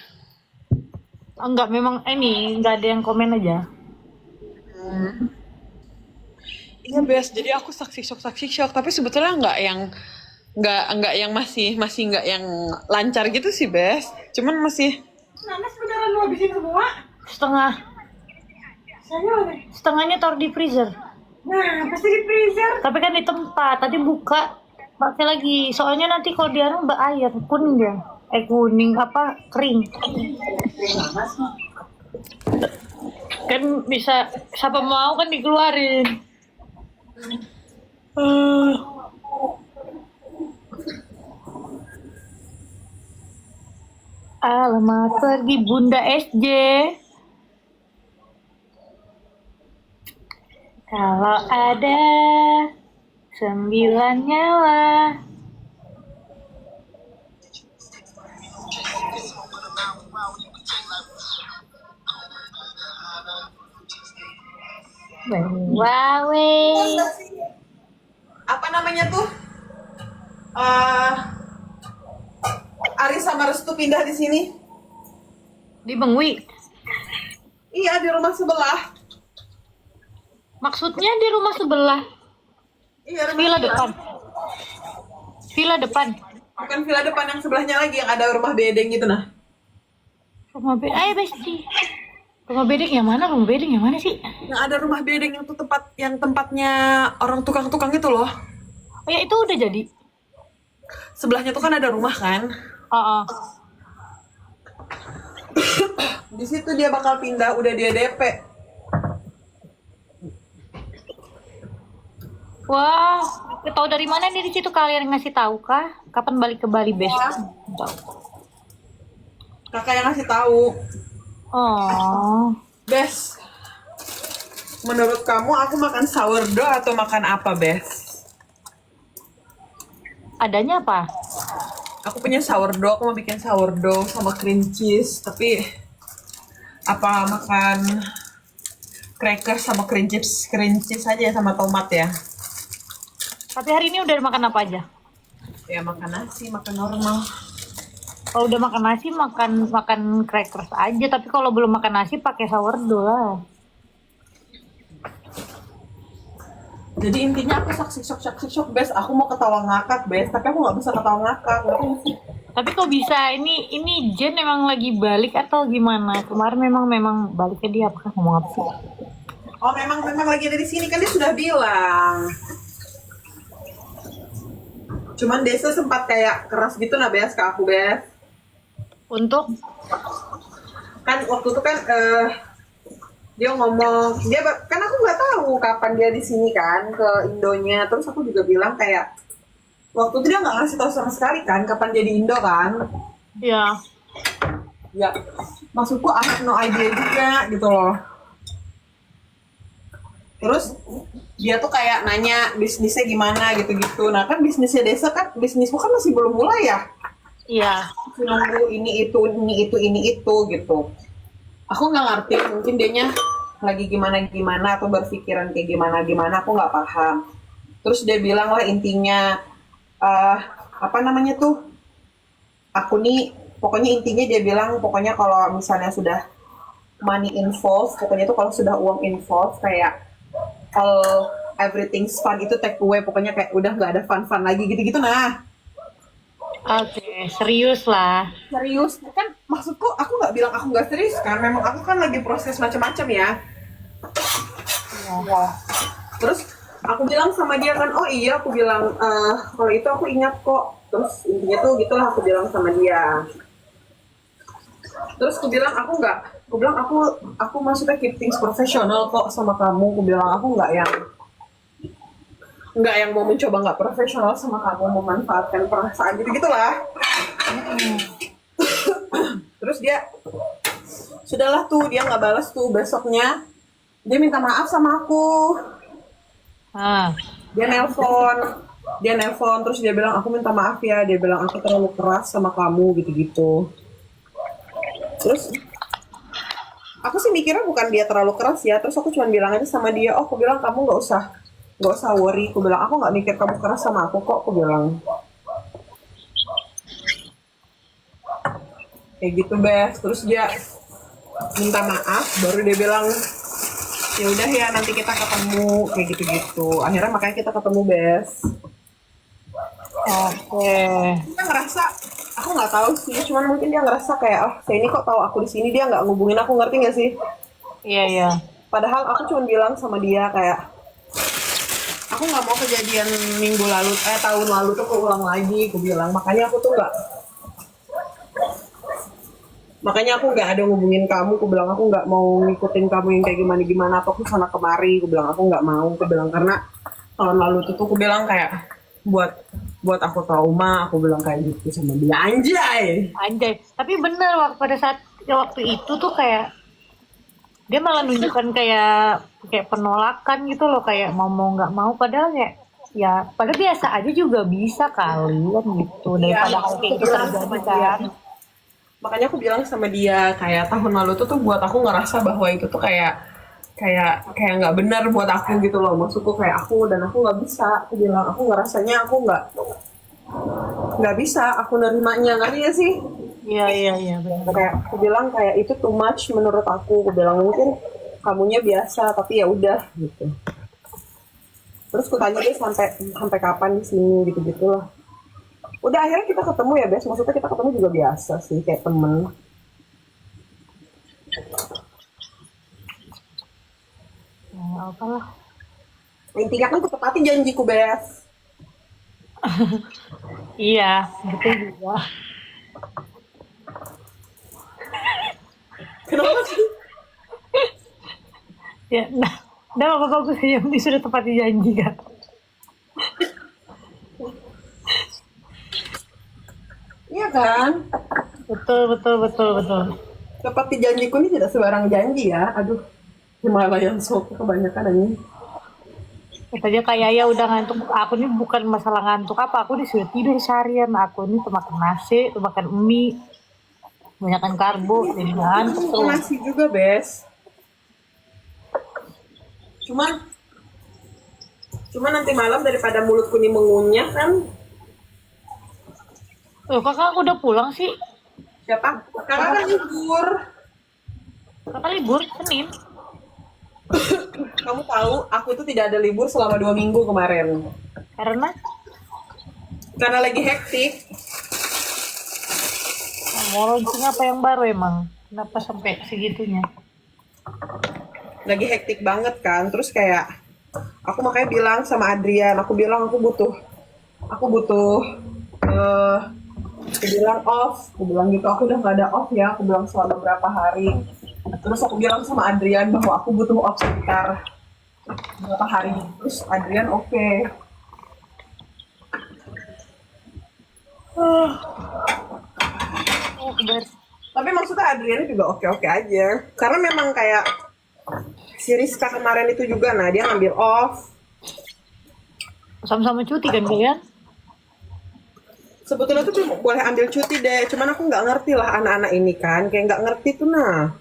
Enggak, memang ini nggak ada yang komen aja. Iya, Bes. Jadi aku saksi shock, tapi sebetulnya nggak yang masih nggak yang lancar gitu sih, Bes. Cuman masih Nanas beneran lu habisin semua? Setengah. Saya mana? Setengahnya taruh di freezer. Nah, pasti di freezer. Tapi kan di tempat, tadi buka pakai lagi. Soalnya nanti kalau dia air kuning dia. Kuning apa kering. Kan bisa siapa mau kan dikeluarin. Alamat pergi Bunda SJ. Kalau ada 9 nyawa. Wawe. apa namanya tuh? Ari sama Restu pindah di sini. Di Bengwi. Iya, di rumah sebelah. Maksudnya di rumah sebelah. Iya, rumah Villa sebelah. depan. Villa depan. Bukan villa depan, yang sebelahnya lagi yang ada rumah bedeng gitu nah. Rumah bedeng. Ayo Besti. Rumah bedeng yang mana? Rumah bedeng yang mana sih? Yang ada rumah bedeng yang tuh tempatnya orang tukang-tukang itu loh. Oh ya, itu udah jadi. Sebelahnya tuh kan ada rumah kan. Di situ dia bakal pindah, udah dia DP. Wah, tahu dari mana nih di situ kalian ngasih tahu kah? Kapan balik ke Bali Best? Kakak yang ngasih tahu. Oh, Bes, menurut kamu aku makan sourdough atau makan apa, Bes? adanya apa? Aku punya sourdough, aku mau bikin sourdough sama cream cheese, tapi apa makan cracker sama cream cheese aja sama tomat ya? Tapi hari ini udah makan apa aja? Ya makan nasi, makan normal. Kalau udah makan nasi, makan crackers aja. Tapi kalau belum makan nasi, pakai sourdough lah. Jadi intinya aku saksi shock, Bes. Aku mau ketawa ngakak, Bes. Tapi aku nggak bisa ketawa ngakak, ngerti nggak sih? Tapi kok bisa? Ini Jen emang lagi balik atau gimana? Kemarin memang baliknya dia apa? Ngomong apa sih? Oh memang lagi ada di sini kan dia sudah bilang. Cuman Desa sempat kayak keras gitu nah, Bes, ke aku, Bes. Untuk? Kan waktu itu kan Dia ngomong, kan aku nggak tahu kapan dia di sini kan ke Indonya. Terus aku juga bilang kayak waktu itu dia nggak ngasih tahu sama sekali kan kapan dia di Indo kan. Ya. Ya, maksudku I have no idea juga gitu loh. Terus dia tuh kayak nanya bisnisnya gimana gitu-gitu. Nah kan bisnisnya Desa kan, bisnismu kan masih belum mulai ya. Iya. Nunggu ini itu gitu. Aku nggak ngerti, mungkin dianya lagi gimana atau berpikiran kayak gimana aku nggak paham. Terus dia bilang lah intinya apa namanya tuh, aku nih pokoknya intinya dia bilang pokoknya kalau misalnya sudah money involved, pokoknya tuh kalau sudah uang involved kayak all everything's fun itu take away, pokoknya kayak udah nggak ada fun lagi gitu-gitu. Nah Oke, serius lah. serius kan, maksudku aku nggak bilang aku nggak serius kan, memang aku kan lagi proses macam-macam ya. Ya. Terus aku bilang sama dia kan, oh iya aku bilang kalau itu aku ingat kok. Terus intinya tuh gitulah aku bilang sama dia. Terus aku bilang aku maksudnya keep things profesional kok sama kamu. Aku bilang aku nggak yang mau mencoba nggak profesional sama kamu, memanfaatkan perasaan gitu gitulah. Terus dia sudahlah tuh, dia nggak balas tuh. Besoknya dia minta maaf sama aku. Ah. Dia nelpon terus dia bilang aku minta maaf ya, dia bilang aku terlalu keras sama kamu gitu-gitu. Terus aku sih mikirnya bukan dia terlalu keras ya, terus aku cuma bilang aja sama dia, oh aku bilang kamu nggak usah worry, aku bilang aku nggak mikir kamu keras sama aku kok, aku bilang kayak gitu Bes. Terus dia minta maaf, baru dia bilang ya udah ya nanti kita ketemu kayak gitu-gitu. Akhirnya makanya kita ketemu Bes. Oke. Dia ngerasa, aku nggak tahu sih, cuman mungkin dia ngerasa kayak saya ini kok tahu aku di sini, dia nggak ngubungin aku, ngerti nggak sih? Iya, iya. Padahal aku cuma bilang sama dia kayak aku nggak mau kejadian tahun lalu tuh keulang lagi, aku bilang. Makanya aku nggak ada ngubungin kamu, aku bilang aku nggak mau ngikutin kamu yang kayak gimana atau aku sana kemari, aku bilang aku nggak mau, aku bilang karena tahun lalu tuh aku bilang kayak buat aku trauma, aku bilang kayak gitu sama dia. Anjay. Tapi bener pada saat waktu itu tuh kayak dia malah nunjukkan kayak penolakan gitu loh, kayak mau nggak mau, padahal kayak ya padahal biasa aja juga bisa kali kan gitu, daripada hal kayak gitu terjadi kan. Makanya aku bilang sama dia kayak tahun lalu tuh buat aku ngerasa bahwa itu tuh kayak nggak benar buat aku gitu loh. Maksudku kayak aku nggak bisa, aku bilang aku ngerasanya aku nggak bisa aku nerimanya, ngerti ya sih? Iya benar. Kayak aku bilang kayak itu too much menurut aku bilang mungkin kamunya biasa tapi ya udah gitu. Terus aku tanya dia sampai kapan di sini gitu lah. Udah akhirnya kita ketemu ya Bes, maksudnya kita ketemu juga biasa sih kayak temen. Ya apalah. Intinya kan ketepati janjiku Bes. Iya, betul juga. Kenapa sih? Ya, udah apa bagus ya, yang sudah tepati janji kan. Iya kan? Betul. Tepati janjiku ini tidak sembarang janji ya. Aduh, Himalayan sok kebanyakan ini. Katanya kayak ya udah ngantuk. Aku ini bukan masalah ngantuk apa, aku disuruh tidur seharian. Aku ini tuh makan nasi, tuh makan mie, banyakkan karbo, jadi ngantuk tuh. Nasi juga Bes. Cuma nanti malam daripada mulutku ini mengunyah kan. Kakak aku udah pulang sih. Siapa? Kakak kan libur. Kakak libur Senin. Kamu tahu, aku itu tidak ada libur selama 2 minggu kemarin. Karena lagi hektik. Mau launching apa yang baru emang? Kenapa sampai segitunya? Lagi hektik banget kan. Terus kayak aku makanya bilang sama Adrian, aku bilang aku butuh aku bilang off, aku bilang gitu, aku udah nggak ada off ya, aku bilang selama berapa hari. Terus aku bilang sama Adrian bahwa aku butuh off sekitar beberapa hari. Terus Adrian oke. Tapi maksudnya Adrian juga oke-oke aja. Karena memang kayak si Rizka kemarin itu juga, nah dia ngambil off. Sama-sama cuti kan kalian? Sebetulnya tuh boleh ambil cuti deh, cuman aku nggak ngerti lah anak-anak ini kan, kayak nggak ngerti tuh nah.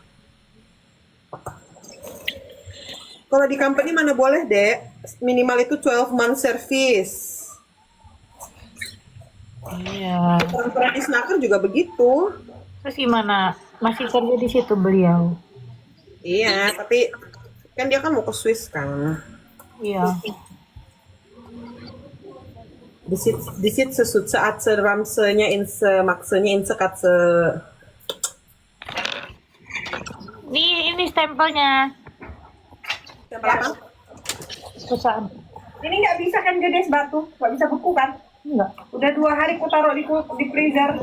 Kalau di company mana boleh deh, minimal itu 12 month service. Iya. Peraturan di Snaker juga begitu. Terus gimana? Masih kerja di situ beliau? Iya, tapi kan dia kan mau ke Swiss kan. Iya. Di sit sesut saat seramsenya inse maksudnya insekat se. Ini stempelnya. Siapa apa? Perusahaan. Ini nggak bisa kan Gedes batu, nggak bisa beku kan? Enggak. Udah 2 hari ku taruh di freezer.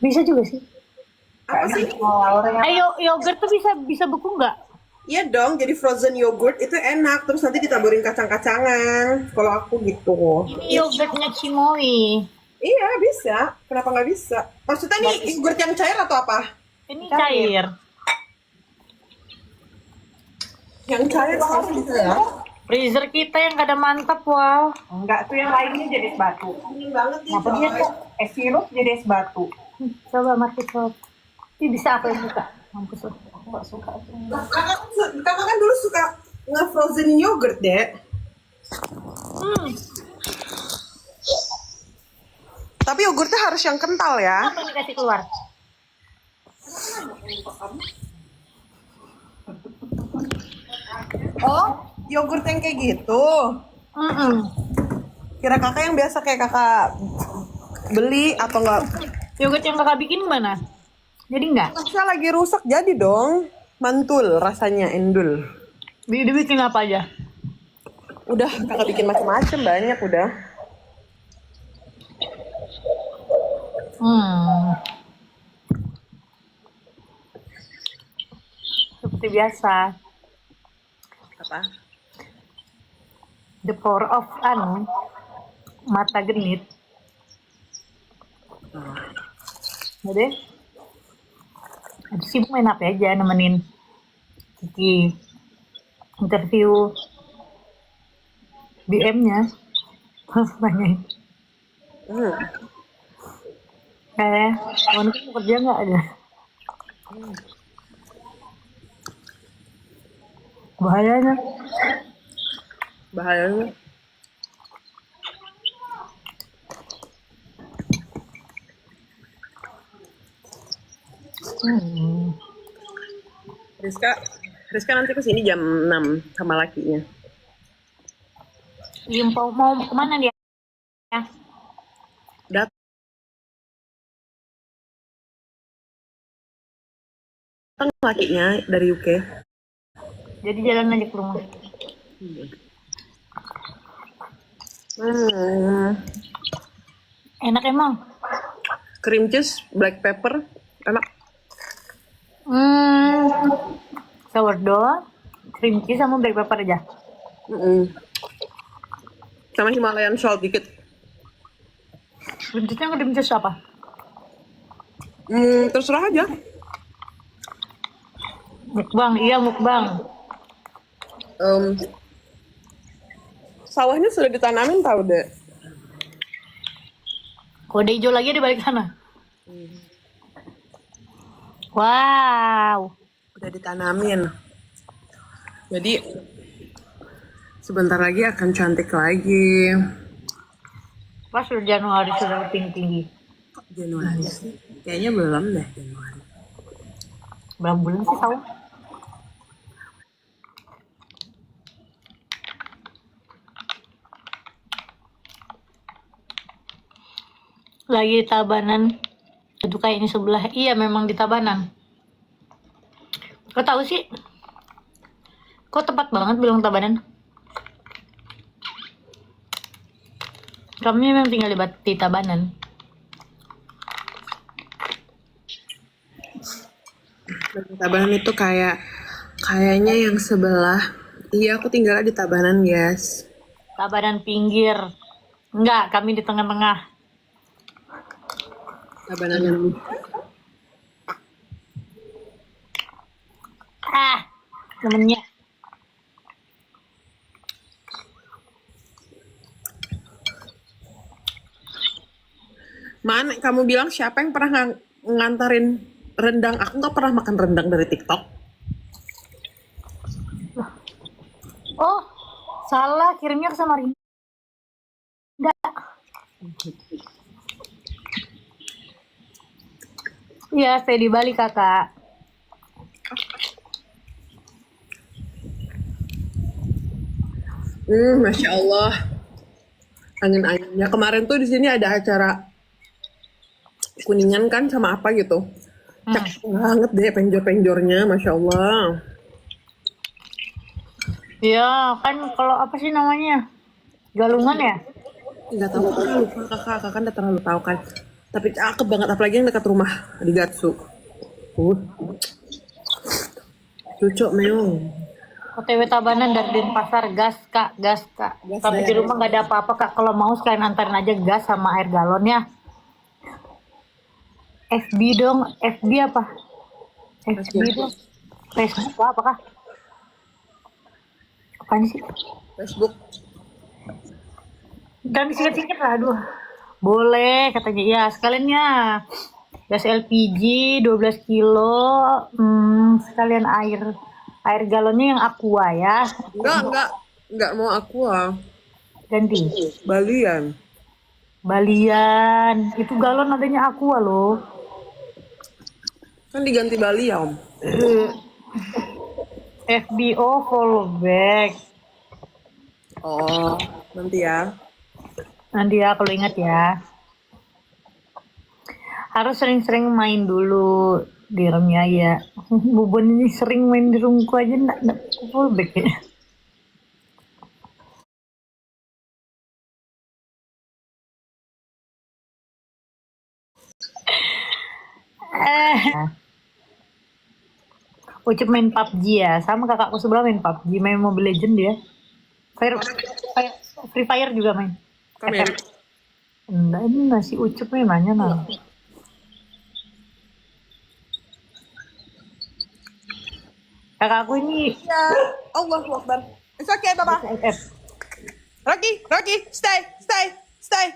Bisa juga sih. Apa sih? Ayo, yogurt tuh bisa beku nggak? Iya dong, jadi frozen yogurt itu enak, terus nanti ditaburin kacang-kacangan. Kalau aku gitu. Ini yogurtnya Cimoy. Iya bisa, kenapa nggak bisa? Maksudnya nih yogurt yang cair atau apa? Ini cair. Yang cair sekarang bisa ya? Freezer kita yang kada mantap, wow. Enggak tuh yang lainnya Gedes batu. Dingin banget nih. Kenapa dia kok sirup Gedes batu? Coba mati coba. Ini bisa aku yang suka. Mampus loh. Aku nggak suka tuh. Kakak kan dulu suka nge-frozen yogurt, Dek. Tapi yogurtnya harus yang kental ya. Apa yang dikasih keluar? Oh, yogurt yang kayak gitu. Kira kakak yang biasa kayak kakak beli atau enggak? Yogurt yang kakak bikin mana? Jadi enggak? Saya lagi rusak jadi dong. Mantul rasanya endul. Dibikin apa aja? Udah kakak bikin macam-macam banyak udah. Seperti biasa. Apa? The power of mata genit. Jadi, sibuk main apa aja nemenin Kiki interview BM-nya. Banyak. Kayak, kawan mau kerja nggak ada? Bahayanya. Bahayanya. Rizka nanti kesini jam 6 sama lakinya. Mau kemana dia? Datang lakinya dari UK. Jadi jalan aja ke rumah. Enak emang. Cream cheese, black pepper, enak. Sourdough, cream cheese sama black pepper aja. Sama Himalayan salt dikit. Cream cheese-nya cream cheese apa? Terserah aja. Mukbang, iya mukbang. Sawahnya sudah ditanamin tahu deh. Kode hijau lagi di balik sana. Wow. Udah ditanamin. Jadi sebentar lagi akan cantik lagi. Pas sudah Januari sudah tinggi-tinggi. Januari sih? Kayaknya belum deh Januari. Berapa bulan sih tahu? Lagi di Tabanan. Itu kayak ini sebelah. Iya memang di Tabanan. Kau tahu sih? Kok tepat banget bilang Tabanan? Kami memang tinggal di Tabanan. Tabanan itu kayaknya yang sebelah. Iya, aku tinggal di Tabanan, guys. Tabanan pinggir. Enggak, kami di tengah-tengah. Tabanan yang Temennya. mana kamu bilang siapa yang pernah ngantarin rendang? Aku nggak pernah makan rendang dari TikTok. Oh, salah kirimnya ke Samarinda. Iya, stay di Bali kakak. Masya Allah. Angin-anginnya kemarin tuh di sini ada acara Kuningan kan sama apa gitu. Cakep banget deh penjor-penjornya, Masya Allah. Iya, kan kalau apa sih namanya? Galungan ya? Nggak tahu, kakak udah terlalu tahu kan. Tapi cakep banget, apalagi yang dekat rumah di Gatsu. Cucuk meong. OTW Tabanan dari Denpasar, gas kak. Gas, Tapi di rumah nggak ada apa-apa kak. Kalau mau sekalian antarin aja gas sama air galon ya. FB dong, FB apa? FB dong. Facebook apa kah? Apaan sih? Facebook. Dan singkat-singkat lah, aduh. Boleh katanya, ya sekalian ya. Gas LPG 12 kilo, sekalian air galonnya yang Aqua ya. Enggak mau Aqua. Ganti. Balian. Itu galon adanya Aqua loh. Kan diganti Balian. FBO follow back. Oh, nanti ya. Nanti ya kalau ingat ya. Harus sering-sering main dulu di remnya ya. Bubun ini sering main di rumahku aja enggak full back ya. Ucup main PUBG ya, sama kakakku sebelah main PUBG, main Mobile Legend dia. Free Fire juga main. Kamu Enggak, ini nasi Ucup nih nanya nah. Kakakku ini ya. Allahu Akbar. It's okay, Baba. Rocky, stay. Stay.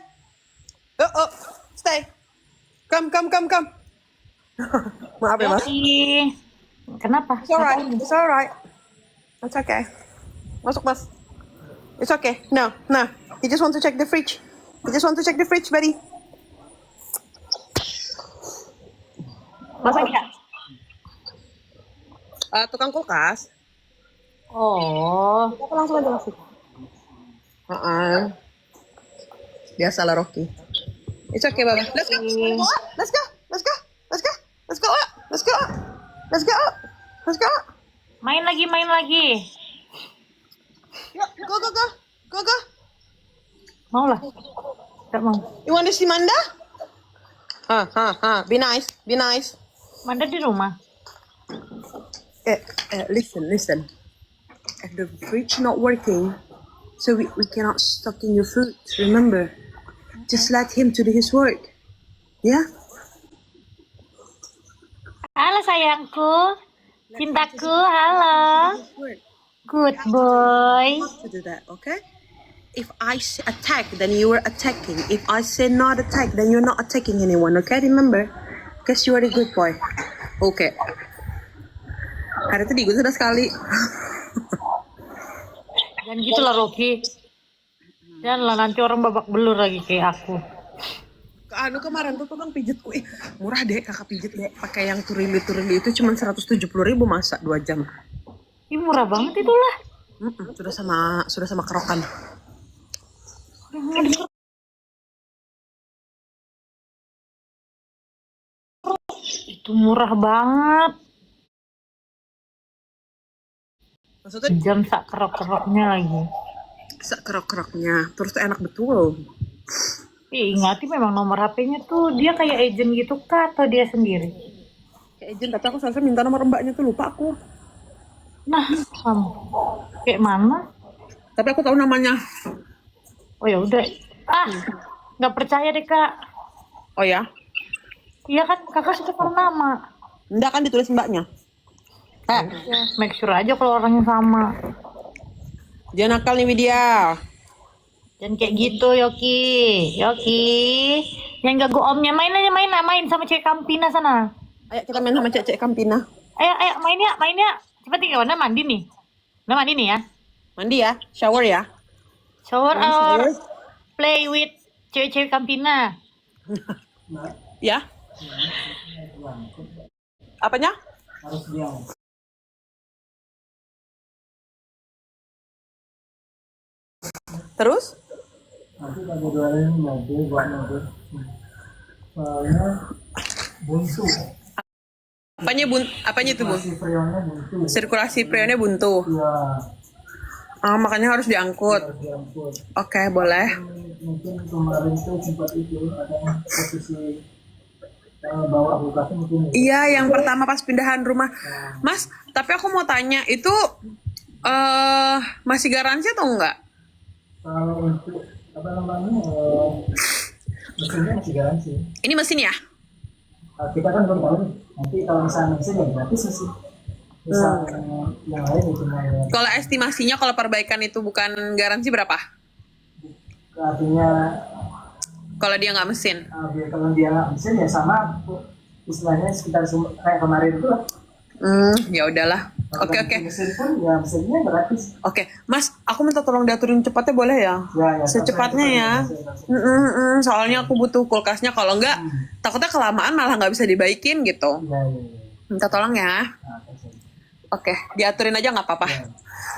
Come. Maaf ya, Mas. Kenapa? It's alright. It's okay. Masuk, Mas. It's okay. No. You just want to check the fridge. Buddy. Masak ya? Tukang kulkas. Oh. Aku langsung aja masuk. Biasalah Rocky. It's okay, Baba. Let's go. Main lagi. Yuk, go. Mau lah. Enggak mau. You want to see Manda? Be nice. Manda di rumah. Listen. If the fridge not working, so we cannot stock in your food. Remember, just let him to do his work. Yeah? Halo sayangku. Cintaku, halo. Good boy. To do that, okay? If I say attack, then you are attacking. If I say not attack, then you're not attacking anyone, okay? Remember? Because you are a good boy. Okay. Hari itu diikut sudah sekali. Dan gitulah Rocky. Janganlah nanti orang babak belur lagi kayak aku. Kemarin tuh tukang pijitku, murah deh kakak pijit deh. Pakai yang turili itu cuma 170.000 masa 2 jam. Ih murah banget itulah. Sudah sama kerokan. Itu murah banget. Maksudnya Jam sak kerok-keroknya lagi. kerok-keroknya, terus tuh enak betul. Ingati memang nomor HP-nya tuh dia kayak agent gitu kah atau dia sendiri? Kayak agent, tapi aku selesai minta nomor mbaknya tuh lupa aku. Nah, kamu kayak mana? Tapi aku tahu namanya. Oh ya udah. Nggak percaya deh kak. Oh ya? Iya kan kakak suka tahu nama. Enggak kan ditulis mbaknya. Ya, make sure aja kalau orangnya sama. Dia nakal nih Widya. Dan kayak gitu Yoki. Yang gak omnya main sama cewek Kampina sana. Ayo kita main sama cek Kampina. Ayo main ya. Cepet nih kawan, mandi nih. Udah mandi nih ya. Mandi ya, shower ya. Shower or play with cewek-cewek Kampina. Ya. Apanya? Terus? Nanti kalau jualin mobil buat mobil. Soalnya buntu. Apanya itu, Bu? Si freonnya buntu. Sirkulasi freonnya buntu. Ya, Makanya harus diangkut. harus diangkut. Oke, boleh. Mungkin kemarin tuh sempat itu ada posisi bawa kulkasnya mungkin. Iya, yang pertama pas pindahan rumah. Mas, tapi aku mau tanya, itu masih garansi atau enggak? Kalau untuk apa namanya mesinnya masih garansi. Ini mesin ya? Kita kan belum tahu nih. Nanti kalau misalnya mesin ya gratis sih. Misal yang lain itu cuma ya. Kalau estimasinya kalau perbaikan itu bukan garansi berapa? Artinya Kalau dia nggak mesin? biar kalau dia nggak mesin ya sama istilahnya sekitar kayak kemarin itu lah. Ya udahlah. Oke. Mesin pun ya mesinnya gratis. Oke, Mas, aku minta tolong diaturin cepatnya boleh ya? Ya, Secepatnya ya. Soalnya aku butuh kulkasnya. Kalau enggak, takutnya kelamaan malah nggak bisa dibaikin gitu. Ya. Minta tolong ya. Nah, kasih. Oke, diaturin aja nggak apa-apa.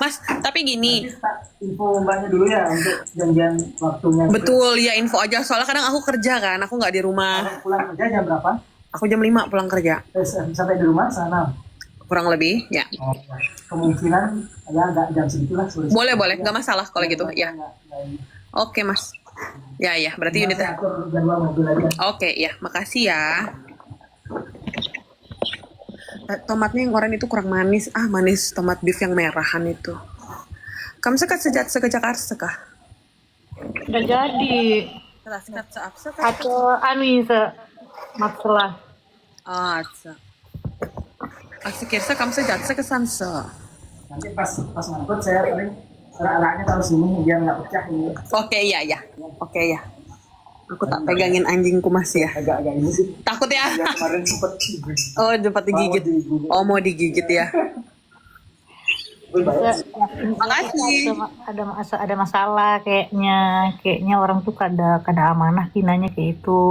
Mas, tapi gini. Nanti tak info mbaknya dulu ya untuk janjian waktunya. Betul, ya info aja. Soalnya kadang aku kerja kan, aku nggak di rumah. Kalau pulang kerja jam berapa? Aku jam 5 pulang kerja. Sampai di rumah sana. Kurang lebih, ya. Kemungkinan ya agak jam segitulah. Boleh. Nggak masalah kalau gitu, ya. Oke, Mas. Ya, berarti unitnya. Atur jadwal mobil aja. Oke, ya. Makasih ya. Tomatnya yang oranye itu kurang manis. Manis tomat beef yang merahan itu. Kamu sekat sekejak kah? Udah jadi. Sekat seap. Atau masalah. Asikirsa kamu sejat sekesansa. Nanti pas ngangkut saya paling arahnya taruh sini biar nggak pecah ini. Oke, ya. Aku tak pegangin anjingku Mas ya. Agak ini sih. Takut ya? Ya kemarin sempet Oh, sempat digigit. Oh, mau digigit ya. Makasih. Ada masalah kayaknya orang tuh kada amanah kinanya kayak itu.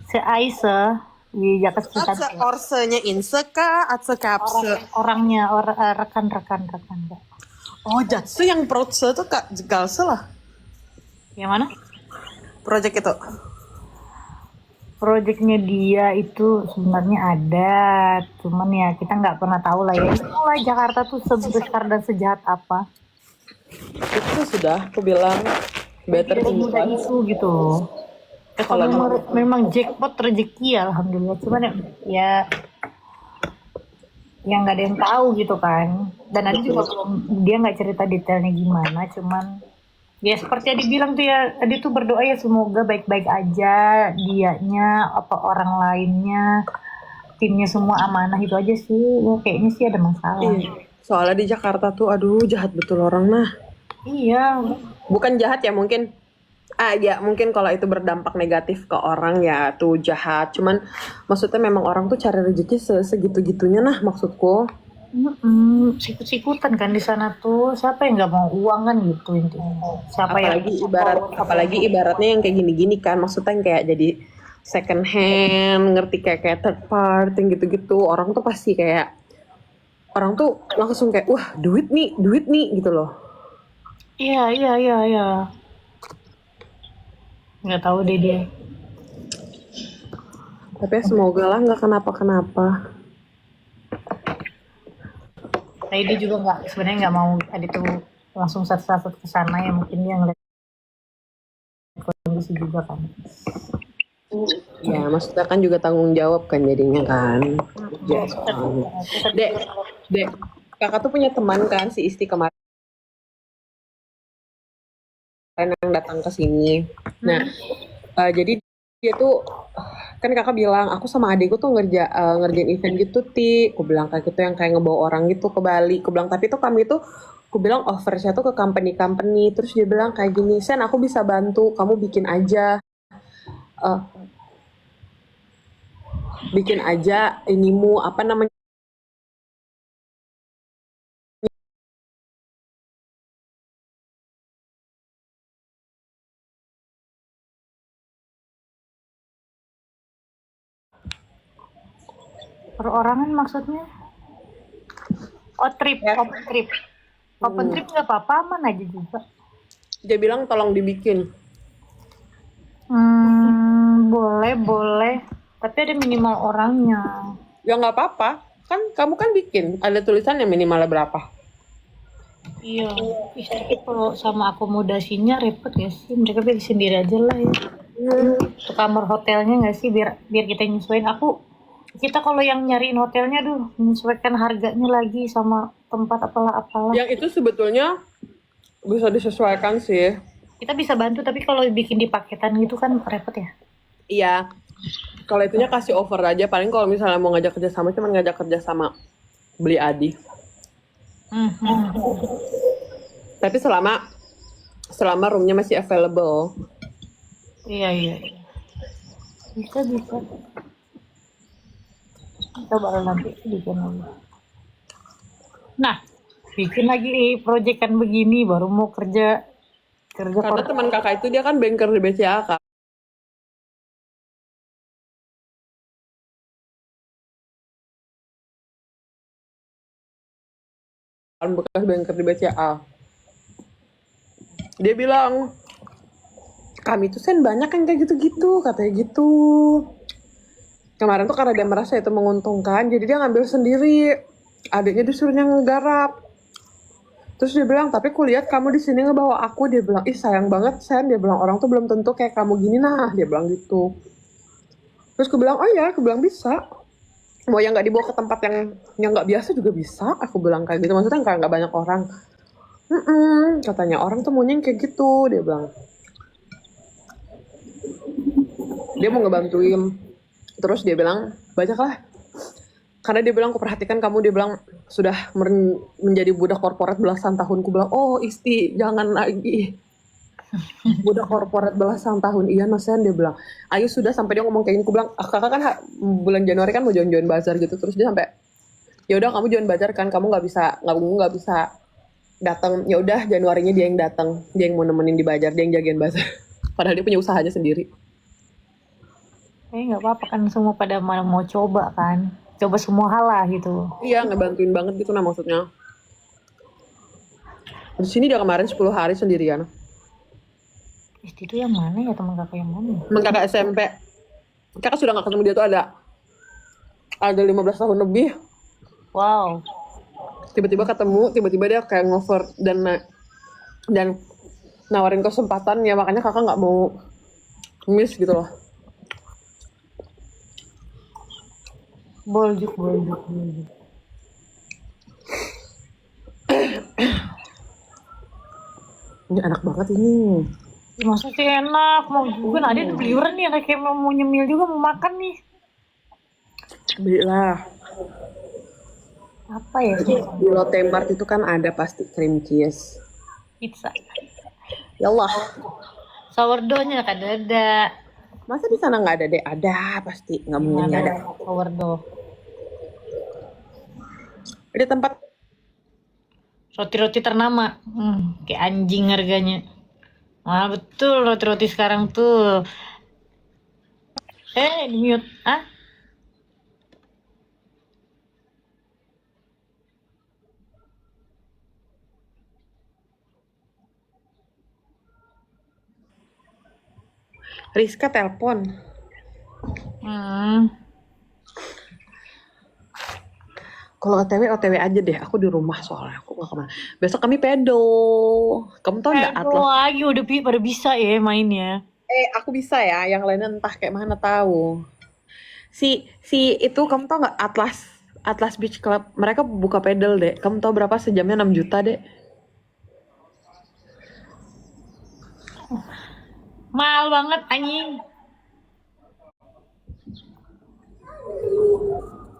Si Aisyah di Jakarta Selatan. Orsenya inse kah atau kapse? Orangnya rekan. Oh, jatsu yang protse tuh Kak Galse lah. Yang mana? Project itu. Proyeknya dia itu sebenarnya ada, cuman ya kita nggak pernah tahu lah ya. Mulai Jakarta tuh sebesar dan sejahat apa. Itu sudah aku bilang better Tidak mudah itu gitu. Kalau memang jackpot rezeki ya alhamdulillah. Cuman ya nggak ada yang tahu gitu kan. Dan nanti juga dia nggak cerita detailnya gimana. Cuman ya seperti yang dibilang tuh ya, tadi tuh berdoa ya semoga baik-baik aja dianya, apa orang lainnya, timnya semua amanah itu aja sih. Ya, kayaknya sih ada masalah. Soalnya di Jakarta tuh aduh jahat betul orang nah. Iya. Bukan jahat ya mungkin. Ya mungkin kalau itu berdampak negatif ke orang ya tuh jahat. Cuman maksudnya memang orang tuh cari rezeki segitu-gitunya nah maksudku. Sikut-sikutan kan di sana tuh. Siapa yang nggak mau uang kan gitu intinya. Apalagi ibaratnya yang kayak gini-gini kan, maksudnya yang kayak jadi second hand, ngerti kayak third party gitu-gitu. Orang tuh pasti kayak orang tuh langsung kayak wah duit nih gitu loh. Iya. Nggak tahu deh dia. Tapi ya semoga lah nggak kenapa-kenapa. Tapi dia juga sebenarnya nggak mau tadi tuh langsung satu-satu ke sana ya, mungkin dia ngeliat kondisi juga kan. Ya, maksudnya kan juga tanggung jawab kan jadinya kan. Ya, Dek, Dek, kakak tuh punya teman kan si Isti kemarin yang datang ke sini. Nah, jadi dia tuh kan kakak bilang aku sama adikku tuh ngerjain event gitu aku bilang kayak gitu yang kayak ngebawa orang gitu ke Bali. Aku bilang tapi tuh kami tuh aku bilang offernya tuh ke company terus dia bilang kayak gini Sen aku bisa bantu kamu eh, bikin aja inimu apa namanya Perorangan maksudnya? Oh trip, ya. open trip. Open trip nggak apa-apa, aman aja juga. Dia bilang tolong dibikin. Boleh, boleh. Tapi ada minimal orangnya. Ya nggak apa-apa kan kamu kan bikin ada tulisannya minimalnya berapa. Iya. Ih, tapi kalau sama akomodasinya repot ya sih. Mereka pilih sendiri aja lah ya. Ke kamar hotelnya nggak sih biar kita nyesuaiin. Kita kalau yang nyariin hotelnya menyesuaikan harganya lagi sama tempat apalah. Yang itu sebetulnya bisa disesuaikan sih. Kita bisa bantu tapi kalau bikin di paketan gitu kan repot ya. Iya. Kalau itunya kasih over aja paling kalau misalnya mau ngajak kerjasama cuma ngajak kerjasama beli Adi. Tapi selama roomnya masih available. Iya. Bisa. Kita baru nanti bikin lagi. Nah, bikin lagi proyekan begini baru mau kerja Karena teman kakak itu dia kan banker di BCA kan. Bekas banker di BCA. Dia bilang kami tuh Sen banyak yang kayak gitu-gitu katanya gitu. Kemarin tuh karena dia merasa itu menguntungkan jadi dia ngambil sendiri. Adiknya disuruhnya ngegarap. Terus dia bilang tapi kulihat kamu di sini ngebawa aku. Dia bilang ih sayang banget Sen. Dia bilang orang tuh belum tentu kayak kamu gini nah. Dia bilang gitu. Terus aku bilang oh ya aku bilang bisa. Mau yang nggak dibawa ke tempat yang nggak biasa juga bisa. Aku bilang kayak gitu maksudnya kayak nggak banyak orang. Katanya orang tuh maunya yang kayak gitu. Dia bilang dia mau ngebantuin. Terus dia bilang banyak lah. Karena dia bilang aku perhatikan kamu dia bilang sudah menjadi budak korporat belasan tahun. Aku bilang oh Isti jangan lagi. Budak korporat belasan tahun iya Nosen dia bilang ayo sudah sampai dia ngomong kayak gini aku bilang kakak kan bulan Januari kan mau join bazar gitu terus dia sampai ya udah kamu join bazar kan kamu nggak bisa datang ya udah Januarinya dia yang datang dia yang mau nemenin di bazar dia yang jagain bazar padahal dia punya usahanya sendiri. Nggak apa-apa kan semua pada mau coba kan semua hal lah gitu. Iya ngebantuin banget gitu nah maksudnya di sini dia kemarin 10 hari sendirian. Isti itu yang mana ya teman kakak yang mana? Teman kakak SMP. Kakak sudah nggak ketemu dia tuh ada 15 tahun lebih. Wow. Tiba-tiba ketemu, tiba-tiba dia kayak ngover dan nawarin kesempatan ya makanya kakak nggak mau miss gitu loh. Boljuk. Ini enak banget ini. Maksudnya enak, mau juga ada liburan nih kayak mau nyemil juga mau makan nih. Belilah. Apa ya? Di Lotte Mart itu kan ada pasti cream cheese. Pizza. Yallah. Sourdough-nya kan ada. Masa di sana nggak ada deh? Ada pasti. Nggak mungkin nggak ada. Sourdough. Ada tempat Roti-roti ternama. Kayak anjing harganya. Wah betul roti-roti sekarang tuh. Di mute. Rizka telepon. Kalau OTW aja deh. Aku di rumah soalnya. Aku nggak kemana. Besok kami pedo. Kamu tau nggak Pedo Atlas? lagi udah pada bisa ya mainnya. Aku bisa ya, yang lainnya entah kayak mana tahu. Si itu kamu tau nggak Atlas Beach Club? Mereka buka pedal deh. Kamu tau berapa sejamnya? 6 juta deh. Mahal banget anjing.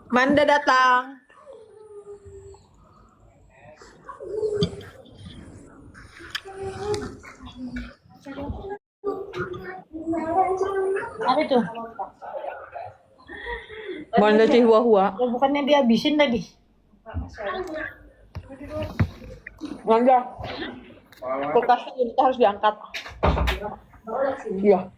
Manda datang. Apa itu? Manda Chihuahua. Ya, bukannya dihabisin tadi. Manda. Kulkasnya ini harus diangkat. Iya.